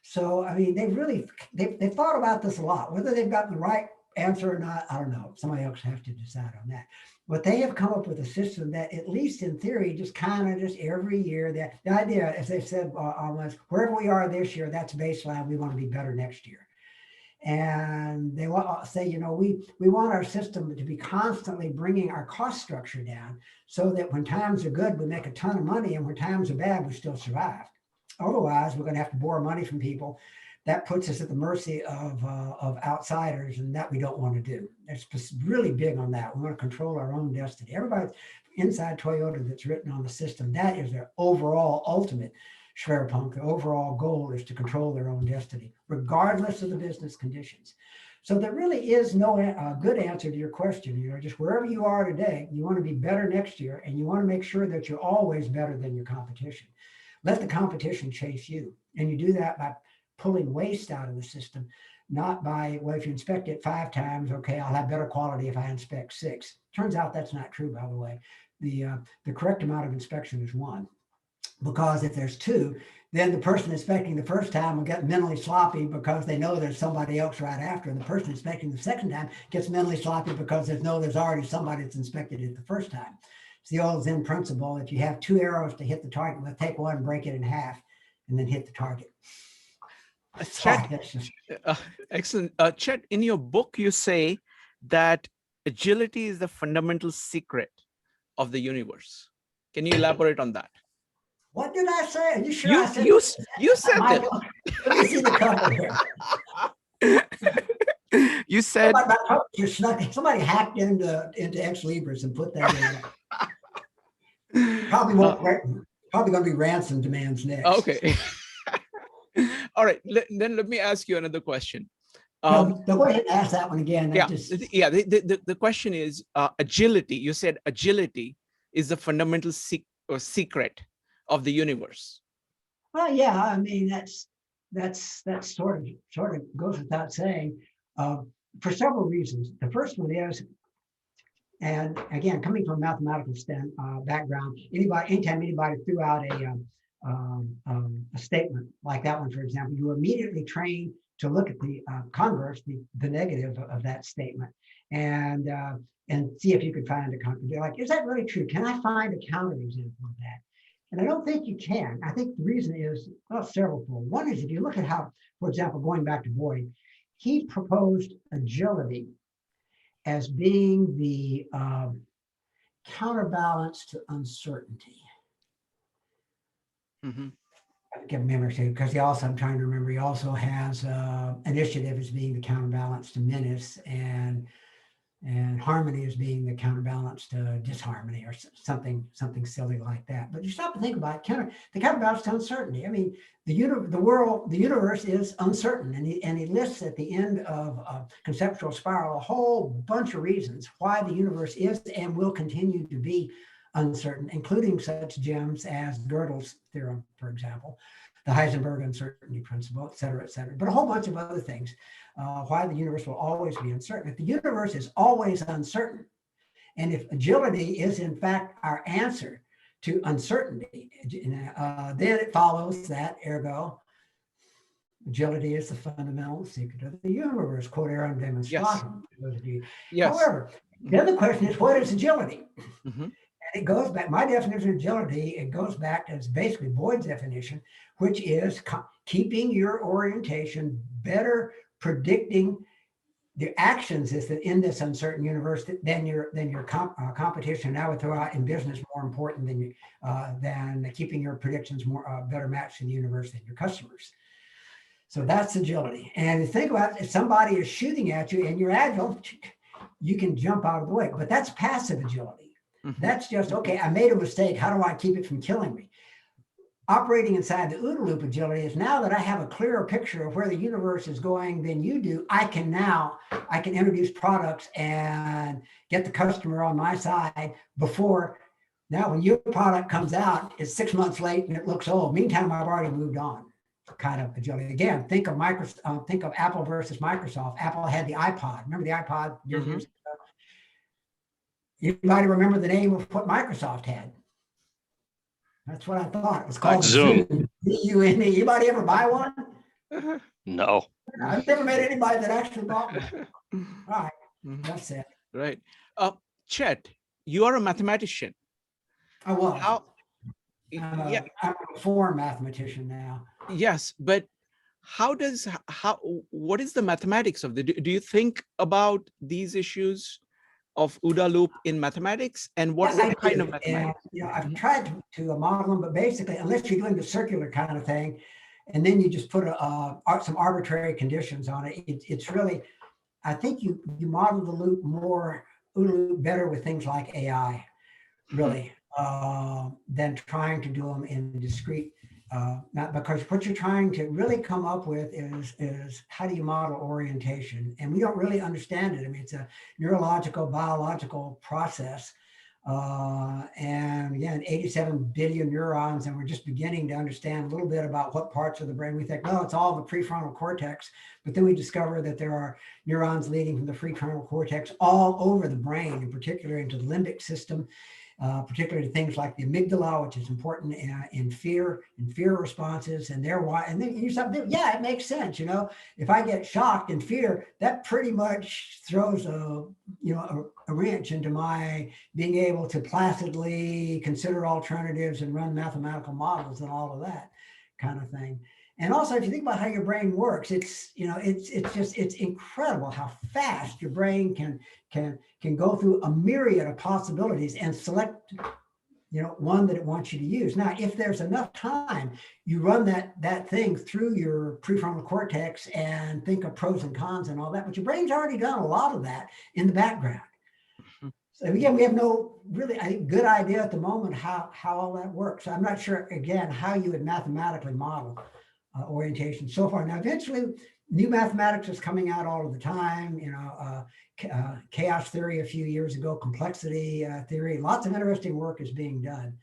So, I mean, they've thought about this a lot. Whether they've gotten the right answer or not, I don't know. Somebody else has to decide on that. But they have come up with a system that, at least in theory, just every year, that the idea, as they said, almost wherever we are this year, that's baseline. We want to be better next year. And they want to say, we want our system to be constantly bringing our cost structure down so that when times are good, we make a ton of money, and when times are bad, we still survive. Otherwise, we're going to have to borrow money from people. That puts us at the mercy of outsiders, and that we don't want to do. It's really big on that. We want to control our own destiny. Everybody inside Toyota that's written on the system, that is their overall ultimate Schwerpunkt. The overall goal is to control their own destiny, regardless of the business conditions. So there really is no good answer to your question. Just wherever you are today, you want to be better next year, and you want to make sure that you're always better than your competition. Let the competition chase you. And you do that by pulling waste out of the system, not by, well, if you inspect it 5 times, okay, I'll have better quality if I inspect 6. Turns out that's not true, by the way. the correct amount of inspection is one. Because if there's two, then the person inspecting the first time will get mentally sloppy because they know there's somebody else right after. And the person inspecting the second time gets mentally sloppy because there's already somebody that's inspected it the first time. It's the old Zen principle. If you have two arrows to hit the target, let's take one, break it in half, and then hit the target. Chet, excellent. Chet, in your book, you say that agility is the fundamental secret of the universe. Can you elaborate on that? What did I say? Are you sure You, I said you, that? you said Let me see the cover here. You said somebody hacked into Ex Libris and put that in. Probably going to be ransom demands next. Okay. All right. Then let me ask you another question. No, go ahead and ask that one again. The question is agility. You said agility is the fundamental secret of the universe. Well, yeah. I mean, that's sort of goes without saying, for several reasons. The first one is, and again, coming from a mathematical background, anytime anybody threw out a statement like that one, for example, you immediately train to look at the converse, the negative of that statement, and see if you could find a contradiction. Like, is that really true? Can I find a counterexample of that? And I don't think you can. I think the reason is, well, severalfold. One is if you look at how, for example, going back to Boyd, he proposed agility as being the counterbalance to uncertainty. Mm-hmm. I can't remember because I'm trying to remember, he also has initiative as being the counterbalance to menace, and harmony as being the counterbalance to disharmony, or something silly like that. But you stop to think about it, the counterbalance to uncertainty. I mean, the universe is uncertain, and he lists at the end of Conceptual Spiral a whole bunch of reasons why the universe is and will continue to be uncertain, including such gems as Gödel's theorem, for example, the Heisenberg uncertainty principle, et cetera, but a whole bunch of other things. Why the universe will always be uncertain. If the universe is always uncertain, and if agility is in fact our answer to uncertainty, then it follows that, ergo, agility is the fundamental secret of the universe, quote Aaron demonstratum. Yes. However, the other question is, what is agility? Mm-hmm. And it goes back, my definition of agility, it goes back to basically Boyd's definition, which is keeping your orientation, better predicting the actions is that in this uncertain universe, then your competition. And I would throw out in business more important than keeping your predictions more better matched in the universe than your customers. So that's agility. And think about it, if somebody is shooting at you and you're agile, you can jump out of the way. But that's passive agility. Mm-hmm. That's just, okay, I made a mistake. How do I keep it from killing me? Operating inside the OODA Loop agility is, now that I have a clearer picture of where the universe is going than you do, I can introduce products and get the customer on my side before. Now, when your product comes out, it's 6 months late and it looks old. Meantime, I've already moved on. Kind of agility. Again, think of Apple versus Microsoft. Apple had the iPod. Remember the iPod years ago? Anybody remember the name of what Microsoft had? That's what I thought. It was called Zoom. Zoom. Anybody ever buy one? No. I've never met anybody that actually bought one. All right, that's it. Right. Chet, you are a mathematician. I was. Yeah. I'm a former mathematician now. Yes, but what is the mathematics of do you think about these issues of OODA Loop in mathematics, and what kind of mathematics? And, I've tried to model them, but basically, unless you're doing the circular kind of thing, and then you just put some arbitrary conditions on it, it's really, I think you model the loop OODA Loop better with things like AI, really, than trying to do them in discrete. Not because what you're trying to really come up with is how do you model orientation, and we don't really understand it. I mean, it's a neurological, biological process, and again, 87 billion neurons, and we're just beginning to understand a little bit about what parts of the brain. We think, well, it's all the prefrontal cortex, but then we discover that there are neurons leading from the prefrontal cortex all over the brain, in particular into the limbic system. particularly things like the amygdala, which is important in fear responses. And and then you start thinking, yeah, it makes sense. If I get shocked and fear, that pretty much throws a wrench into my being able to placidly consider alternatives and run mathematical models and all of that kind of thing. And also, if you think about how your brain works, it's incredible how fast your brain can go through a myriad of possibilities and select, one that it wants you to use. Now, if there's enough time, you run that thing through your prefrontal cortex and think of pros and cons and all that, but your brain's already done a lot of that in the background. So again, we have no really, I think, good idea at the moment how all that works. I'm not sure, again, how you would mathematically model orientation so far. Now, eventually, new mathematics is coming out all of the time. Chaos theory a few years ago, complexity theory. Lots of interesting work is being done.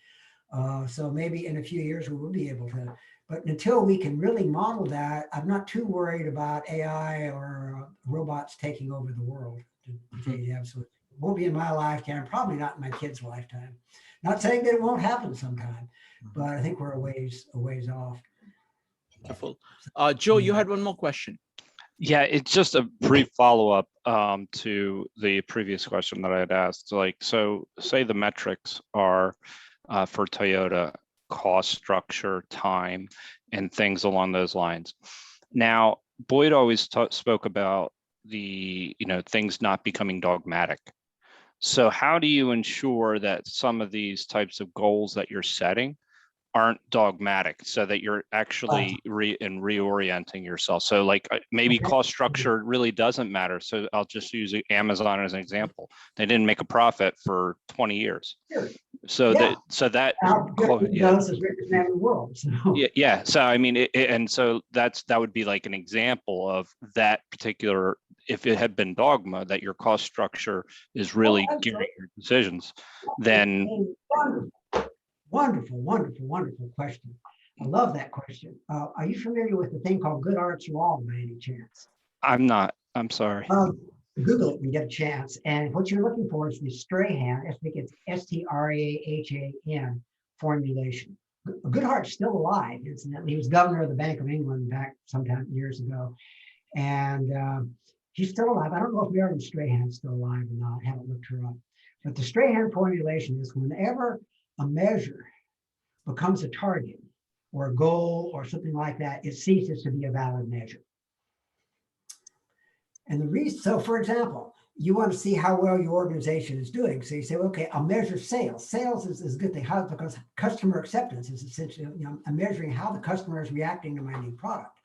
So maybe in a few years we will be able to. But until we can really model that, I'm not too worried about AI or robots taking over the world. To tell you the absolute, it won't be in my lifetime. Probably not in my kids' lifetime. Not saying that it won't happen sometime, but I think we're a ways off. Wonderful. Joe, you had one more question. Yeah, it's just a brief follow-up to the previous question that I had asked. So say the metrics are for Toyota, cost structure, time, and things along those lines. Now, Boyd always spoke about the things not becoming dogmatic. So how do you ensure that some of these types of goals that you're setting aren't dogmatic, so that you're actually reorienting yourself? So maybe cost structure really doesn't matter. So I'll just use Amazon as an example. They didn't make a profit for 20 years. Sure. So yeah. that Bezos is richest man in the world. So. Yeah. So I mean, and so that would be like an example of that particular, if it had been dogma that your cost structure is really gearing your decisions, then. Wonderful question. I love that question. Are you familiar with the thing called Goodhart's Law by any chance? I'm not. I'm sorry. Google it when you get a chance. And what you're looking for is the Strahan, I think it's Strahan formulation. Goodhart's still alive, incidentally. He was governor of the Bank of England back sometime years ago. And he's still alive. I don't know if Mary Strahan's still alive or not. I haven't looked her up. But the Strahan formulation is whenever a measure becomes a target or a goal or something like that, it ceases to be a valid measure. And the reason, so for example, you want to see how well your organization is doing. So you say, okay, I'll measure sales. Sales is a good thing. How? Because customer acceptance is essentially, I'm measuring how the customer is reacting to my new product.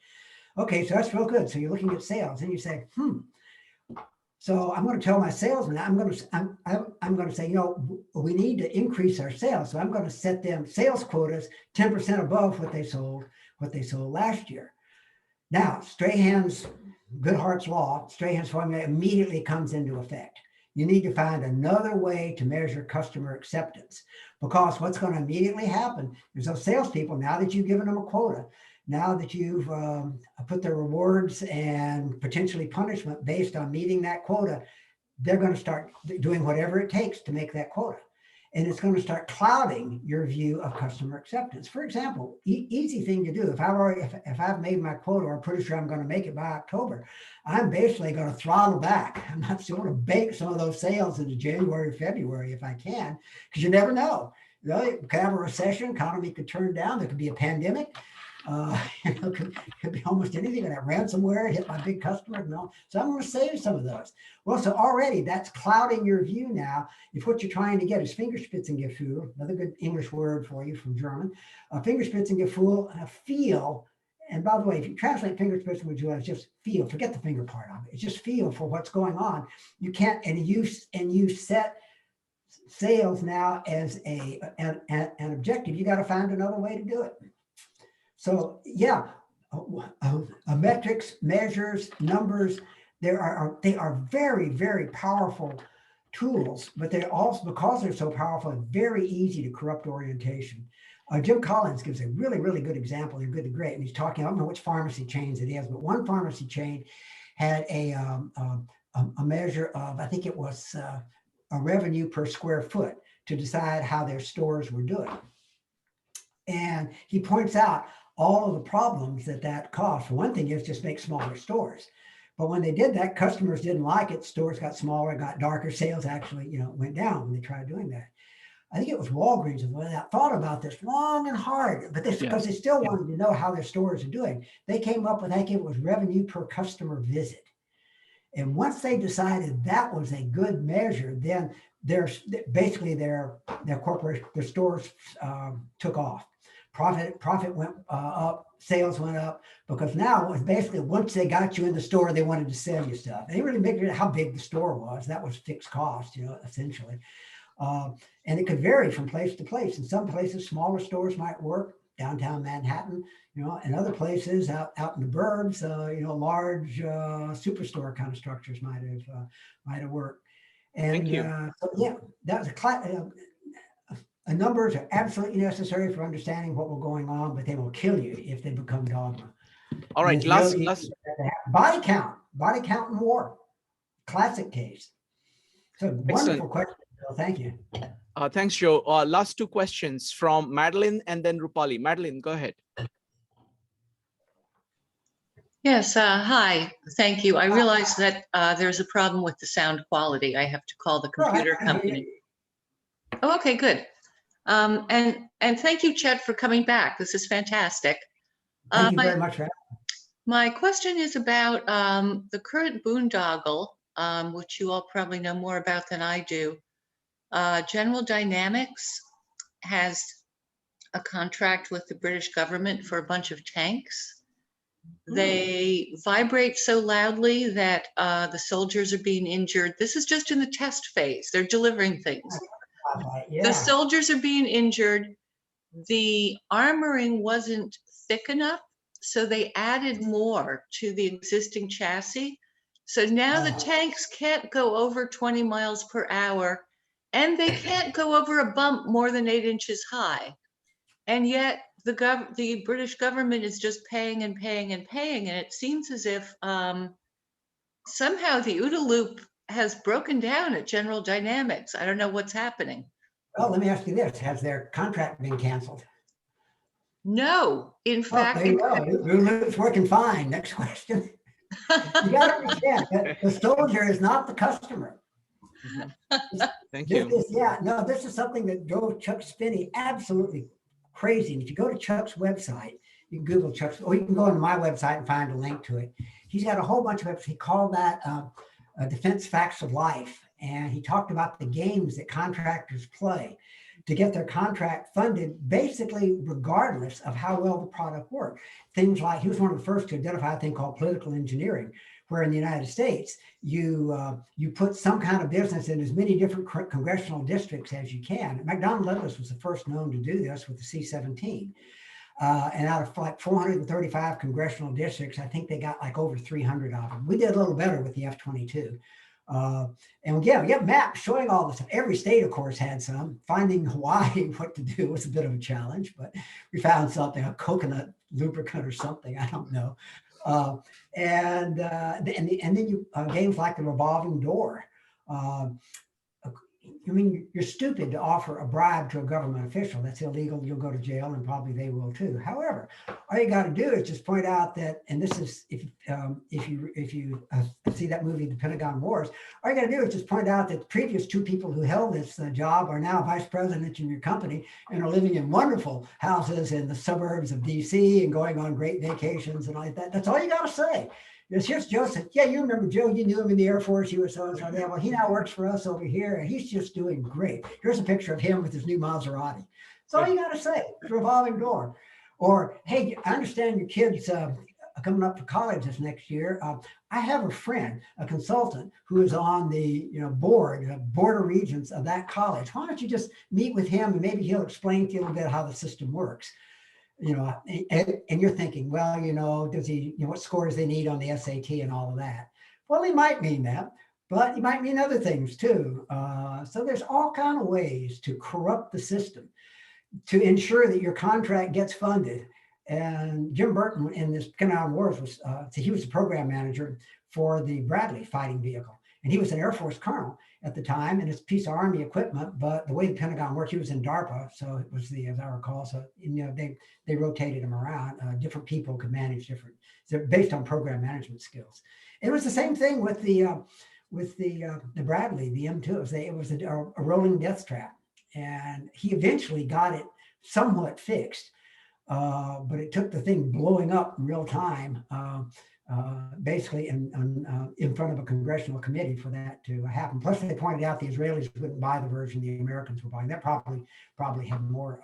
Okay, so that's real good. So you're looking at sales and you say, so I'm going to tell my salesman, I'm going to say, we need to increase our sales. So I'm going to set them sales quotas 10% above what they sold last year. Now, Goodhart's Law, Strahan's formula immediately comes into effect. You need to find another way to measure customer acceptance, because what's going to immediately happen is those salespeople, now that you've given them a quota, now that you've put their rewards and potentially punishment based on meeting that quota, they're going to start doing whatever it takes to make that quota. And it's going to start clouding your view of customer acceptance. For example, easy thing to do. If I've made my quota, or pretty sure I'm going to make it by October, I'm basically going to throttle back. I'm not still going to bake some of those sales into January or February if I can, because you never know. You could have a recession, economy could turn down, there could be a pandemic. Could be almost anything. That ransomware hit my big customer. No, so I'm going to save some of those. Well, so already that's clouding your view now. If what you're trying to get is Fingerspitzengefühl, another good English word for you from German, Fingerspitzengefühl, feel. And by the way, if you translate Fingerspitzengefühl as just feel, forget the finger part of it. It's just feel for what's going on. You can't, and you set sales now as an objective. You got to find another way to do it. So yeah, metrics, measures, numbers, they are very, very powerful tools, but they're also, because they're so powerful, very easy to corrupt orientation. Jim Collins gives a really, really good example in Good to Great, and he's talking, I don't know which pharmacy chains it is, but one pharmacy chain had a measure of, I think it was a revenue per square foot. to decide how their stores were doing. And he points out all of the problems that caused. For one thing, is just make smaller stores. But when they did that, customers didn't like it. Stores got smaller, got darker. Sales actually, went down when they tried doing that. I think it was Walgreens that thought about this long and hard, but because they still wanted to know how their stores are doing. They came up with, I think it was revenue per customer visit. And once they decided that was a good measure, then basically their stores took off. Profit went up, sales went up, because now it was basically once they got you in the store, they wanted to sell you stuff. They didn't really figure out how big the store was. That was fixed cost, essentially. And it could vary from place to place. In some places, smaller stores might work, downtown Manhattan, and other places out in the burbs, large superstore kind of structures might have worked. And Thank you. That was numbers are absolutely necessary for understanding what was going on, but they will kill you if they become dogma. All right, last body count in war, classic case. So wonderful question, Bill. Thank you. Thanks, Joe. Last two questions from Madeline and then Rupali. Madeline, go ahead. Yes, hi, thank you. I realize that there's a problem with the sound quality. I have to call the computer company. Oh, okay, good. And thank you, Chet, for coming back. This is fantastic. Thank you very much for having me. My question is about the current boondoggle, which you all probably know more about than I do. General Dynamics has a contract with the British government for a bunch of tanks. They vibrate so loudly that the soldiers are being injured. This is just in the test phase. They're delivering things. The soldiers are being injured. The armoring wasn't thick enough, so they added more to the existing chassis. So now the tanks can't go over 20 miles per hour, and they can't go over a bump more than 8 inches high. And yet the British government is just paying and paying and paying. And it seems as if somehow the OODA Loop has broken down at General Dynamics. I don't know what's happening. Well, let me ask you this. Has their contract been canceled? No, in fact. It's working fine. Next question. You got to understand that the soldier is not the customer. Thank you. This is something that drove Chuck Spinney absolutely crazy. And if you go to Chuck's website, you can Google Chuck's, or you can go on my website and find a link to it. He's got a whole bunch of websites. He called that Defense Facts of Life. And he talked about the games that contractors play to get their contract funded, basically regardless of how well the product worked. Things like, he was one of the first to identify a thing called political engineering, where in the United States, you put some kind of business in as many different congressional districts as you can. McDonnell Douglas was the first known to do this with the C-17. And out of like 435 congressional districts, I think they got like over 300 of them. We did a little better with the F-22. And we have maps showing all this. Every state, of course, had some. Finding Hawaii what to do was a bit of a challenge, but we found something, a coconut lubricant or something, I don't know. And then you games like the revolving door. You're stupid to offer a bribe to a government official. That's illegal. You'll go to jail, and probably they will too. However, all you got to do is just point out that, and this is if you see that movie, The Pentagon Wars, all you got to do is just point out that the previous two people who held this job are now vice presidents in your company and are living in wonderful houses in the suburbs of DC and going on great vacations and like that. That's all you got to say. Here's Joseph. Yeah, you remember Joe. You knew him in the Air Force. He was so-and-so there. Well, he now works for us over here, and he's just doing great. Here's a picture of him with his new Maserati. That's all you got to say. It's a revolving door. Or, hey, I understand your kids coming up to college this next year. I have a friend, a consultant, who is on the board of regents of that college. Why don't you just meet with him, and maybe he'll explain to you a little bit how the system works. And you're thinking, well, does he, what scores they need on the SAT and all of that? Well, he might mean that, but he might mean other things too. So there's all kinds of ways to corrupt the system to ensure that your contract gets funded. And Jim Burton in this Pentagon Wars he was the program manager for the Bradley fighting vehicle. And he was an Air Force colonel at the time, and it's a piece of Army equipment, but the way the Pentagon worked, he was in DARPA, so it was as I recall, so they rotated him around. Different people could manage different, so based on program management skills. It was the same thing with the Bradley, the M2. It was a rolling death trap, and he eventually got it somewhat fixed, but it took the thing blowing up in real time. Basically in front of a congressional committee for that to happen. Plus, they pointed out the Israelis wouldn't buy the version the Americans were buying. That probably had more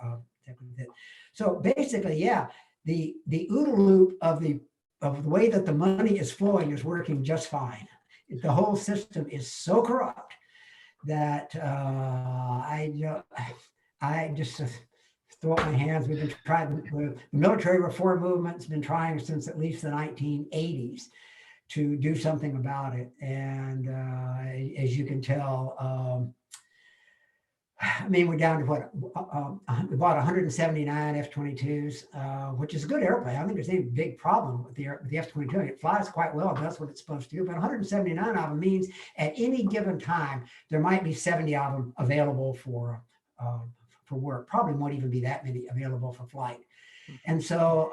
with it. So basically, yeah, the OODA loop of the way that the money is flowing is working just fine. The whole system is so corrupt that I just throw up my hands. We've been trying, the military reform movement's been trying since at least the 1980s to do something about it. And as you can tell, I mean, we're down to what, we bought 179 F-22s, which is a good airplane. I don't think there's any big problem with the F-22. It flies quite well, that's what it's supposed to do. But 179 of them means at any given time, there might be 70 of them available for work. Probably won't even be that many available for flight. And so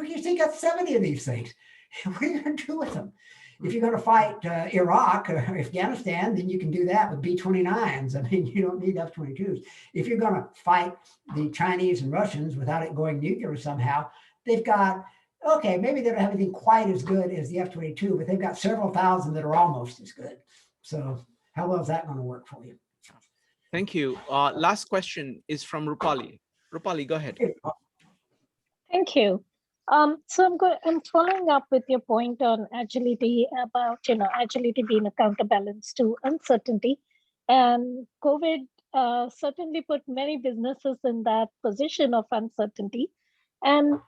you got 70 of these things. What are you going to do with them? If you're going to fight Iraq or Afghanistan, then you can do that with B-29s. I mean, you don't need F-22s. If you're going to fight the Chinese and Russians without it going nuclear somehow, they've got, okay, maybe they don't have anything quite as good as the F-22, but they've got several thousand that are almost as good. So how well is that going to work for you? Thank you. Last question is from Rupali. Rupali, go ahead. Thank you. So I'm following up with your point on agility about, agility being a counterbalance to uncertainty. And COVID certainly put many businesses in that position of uncertainty. And,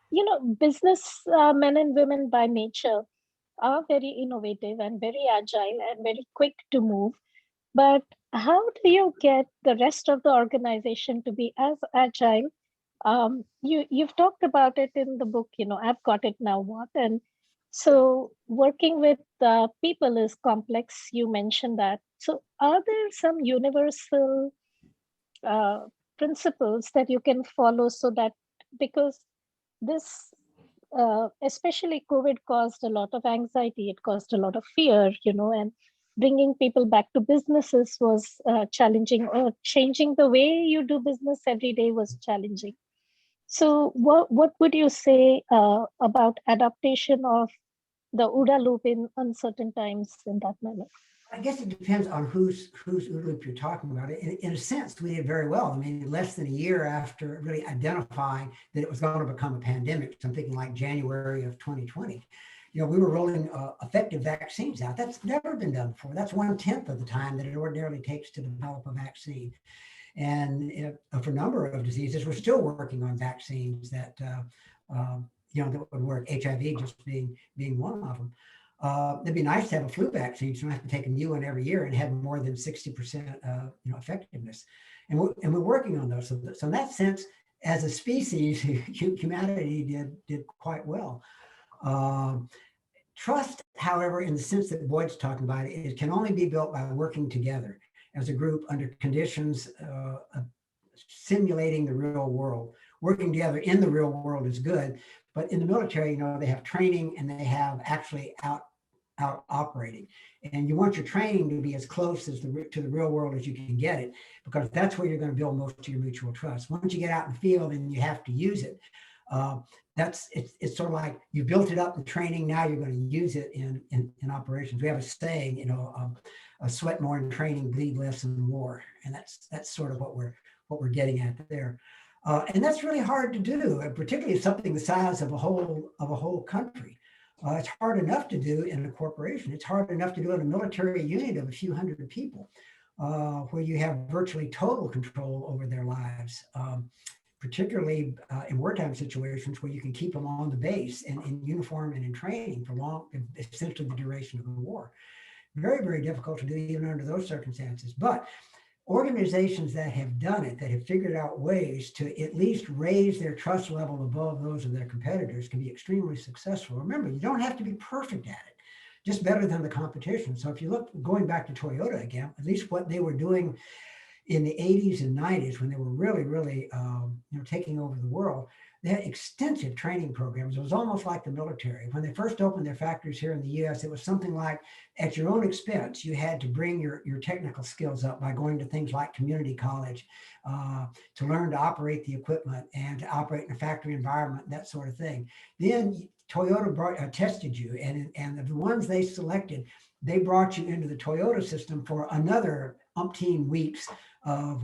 business men and women by nature are very innovative and very agile and very quick to move. But how do you get the rest of the organization to be as agile? You've talked about it in the book, I've got it now, what? And so working with people is complex. You mentioned that. So are there some universal principles that you can follow so that, because this, especially COVID caused a lot of anxiety, it caused a lot of fear, and bringing people back to businesses was challenging, or changing the way you do business every day was challenging. So what would you say about adaptation of the OODA loop in uncertain times in that manner? I guess it depends on whose OODA loop you're talking about. In a sense, we did very well. I mean, less than a year after really identifying that it was going to become a pandemic, so I'm thinking like January of 2020, we were rolling effective vaccines out. That's never been done before. That's 1/10 of the time that it ordinarily takes to develop a vaccine. And for a number of diseases, we're still working on vaccines that that would work. HIV just being one of them. It'd be nice to have a flu vaccine, so you don't have to take a new one every year and have more than 60% effectiveness. And we're working on those. So in that sense, as a species, humanity did quite well. Trust, however, in the sense that Boyd's talking about it can only be built by working together as a group under conditions simulating the real world. Working together in the real world is good, but in the military, they have training and they have actually out operating. And you want your training to be as close to the real world as you can get it, because that's where you're going to build most of your mutual trust. Once you get out in the field and you have to use it, it's sort of like you built it up in training. Now you're going to use it in operations. We have a saying, sweat more in training, bleed less in war, and that's sort of what we're getting at there. And that's really hard to do, particularly something the size of a whole country. It's hard enough to do in a corporation. It's hard enough to do in a military unit of a few hundred people, where you have virtually total control over their lives. Particularly in wartime situations where you can keep them on the base and in uniform and in training for essentially the duration of the war. Very, very difficult to do even under those circumstances. But organizations that have done it, that have figured out ways to at least raise their trust level above those of their competitors, can be extremely successful. Remember, you don't have to be perfect at it. just better than the competition. So if you look, going back to Toyota again, at least what they were doing in the 80s and 90s when they were really, taking over the world, they had extensive training programs. It was almost like the military. When they first opened their factories here in the US, it was something like, at your own expense, you had to bring your technical skills up by going to things like community college to learn to operate the equipment and to operate in a factory environment, that sort of thing. Then Toyota tested you, and the ones they selected, they brought you into the Toyota system for another umpteen weeks of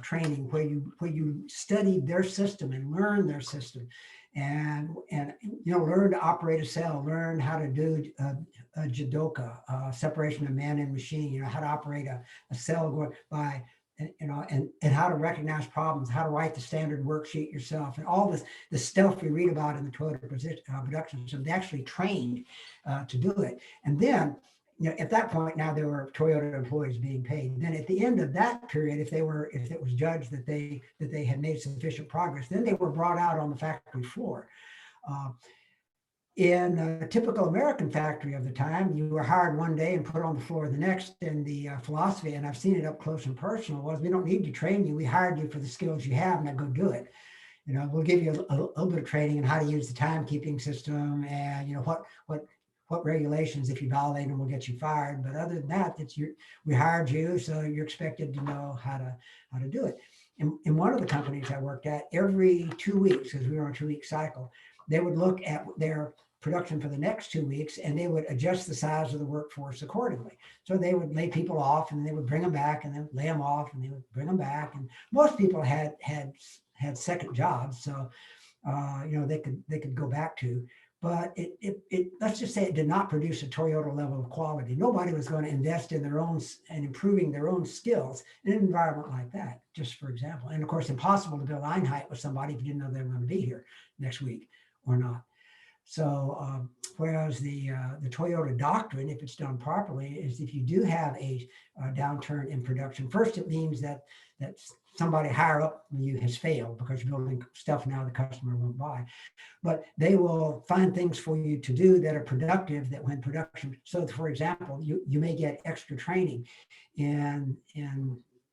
training where you studied their system and learned their system, and learn to operate a cell, learn how to do a judoka, separation of man and machine, how to operate a cell going by, and how to recognize problems, how to write the standard worksheet yourself, and all the stuff we read about in the Toyota production system. They actually trained to do it. And then, at that point, now there were Toyota employees being paid. Then at the end of that period, if it was judged that they had made sufficient progress, then they were brought out on the factory floor. In a typical American factory of the time, you were hired one day and put on the floor the next. And the philosophy, and I've seen it up close and personal, was we don't need to train you. We hired you for the skills you have, now go do it. We'll give you a little bit of training on how to use the timekeeping system and what regulations, if you violate them, will get you fired. But other than that, we hired you, so you're expected to know how to do it. In one of the companies I worked at, every 2 weeks, because we were on a 2-week cycle, they would look at their production for the next 2 weeks, and they would adjust the size of the workforce accordingly. So they would lay people off, and they would bring them back, and then lay them off, and they would bring them back. And most people had second jobs, so they could go back to. But it let's just say it did not produce a Toyota level of quality. Nobody was going to invest in their own and improving their own skills in an environment like that, just for example. And of course, impossible to build line height with somebody if you didn't know they were going to be here next week or not. So whereas the Toyota doctrine, if it's done properly, is if you do have a downturn in production, first it means that somebody higher up than you has failed because you're building stuff now the customer won't buy. But they will find things for you to do that are productive, that when production, so for example, you may get extra training in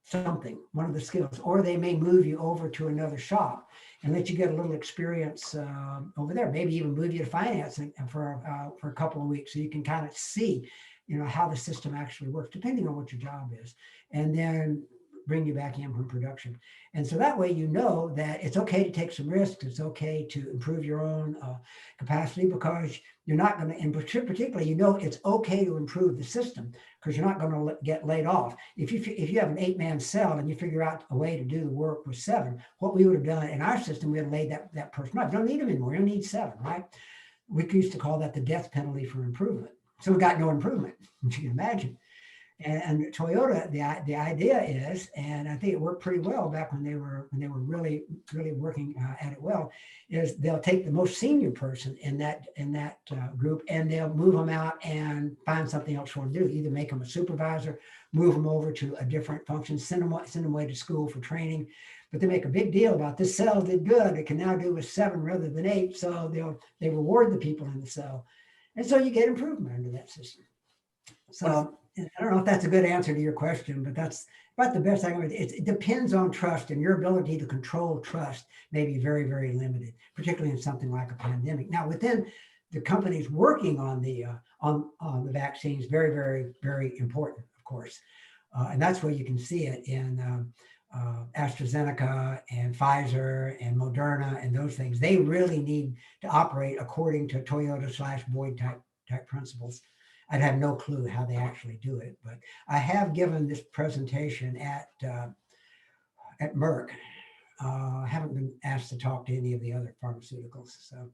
something, one of the skills, or they may move you over to another shop and let you get a little experience over there, maybe even move you to finance for a couple of weeks so you can kind of see, how the system actually works, depending on what your job is, and then bring you back in from production. And so that way, that it's okay to take some risks. It's okay to improve your own capacity, because you're not going to, and particularly, it's okay to improve the system because you're not going to get laid off. If you have an 8-man cell and you figure out a way to do the work with 7, what we would have done in our system, we would have laid that person off. You don't need them anymore. You don't need 7, right? We used to call that the death penalty for improvement. So we got no improvement, as you can imagine. And Toyota, the idea is, and I think it worked pretty well back when they were really working at it well, is they'll take the most senior person in that group and they'll move them out and find something else for them to do. Either make them a supervisor, move them over to a different function, send them away to school for training. But they make a big deal about this cell did good. It can now do with 7 rather than 8. So they reward the people in the cell, and so you get improvement under that system. So I don't know if that's a good answer to your question, but that's about the best I can do. It depends on trust, and your ability to control trust may be very, very limited, particularly in something like a pandemic. Now, within the companies working on the vaccines, very, very, very important, of course, and that's where you can see it in AstraZeneca and Pfizer and Moderna and those things. They really need to operate according to Toyota/Boyd type principles. I'd have no clue how they actually do it, but I have given this presentation at Merck. I haven't been asked to talk to any of the other pharmaceuticals. So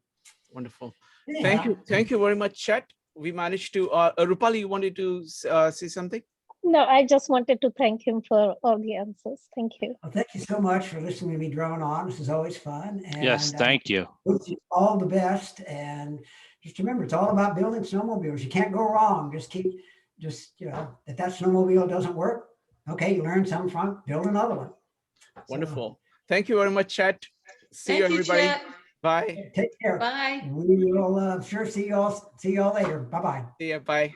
Wonderful. anyhow, Thank you very much, Chet. We managed to, Rupali, you wanted to say something? No, I just wanted to thank him for all the answers. Thank you. Well, thank you so much for listening to me drone on. This is always fun. And, Yes, thank you. wish you all the best. And just remember, it's all about building snowmobiles. You can't go wrong. If that snowmobile doesn't work, okay, you learn something from it, build another one. Wonderful. Thank you very much, Chet. See you, Thank you, everybody. Chet. Bye. Take care. Bye. We will sure see y'all later. Bye-bye. See ya. Bye.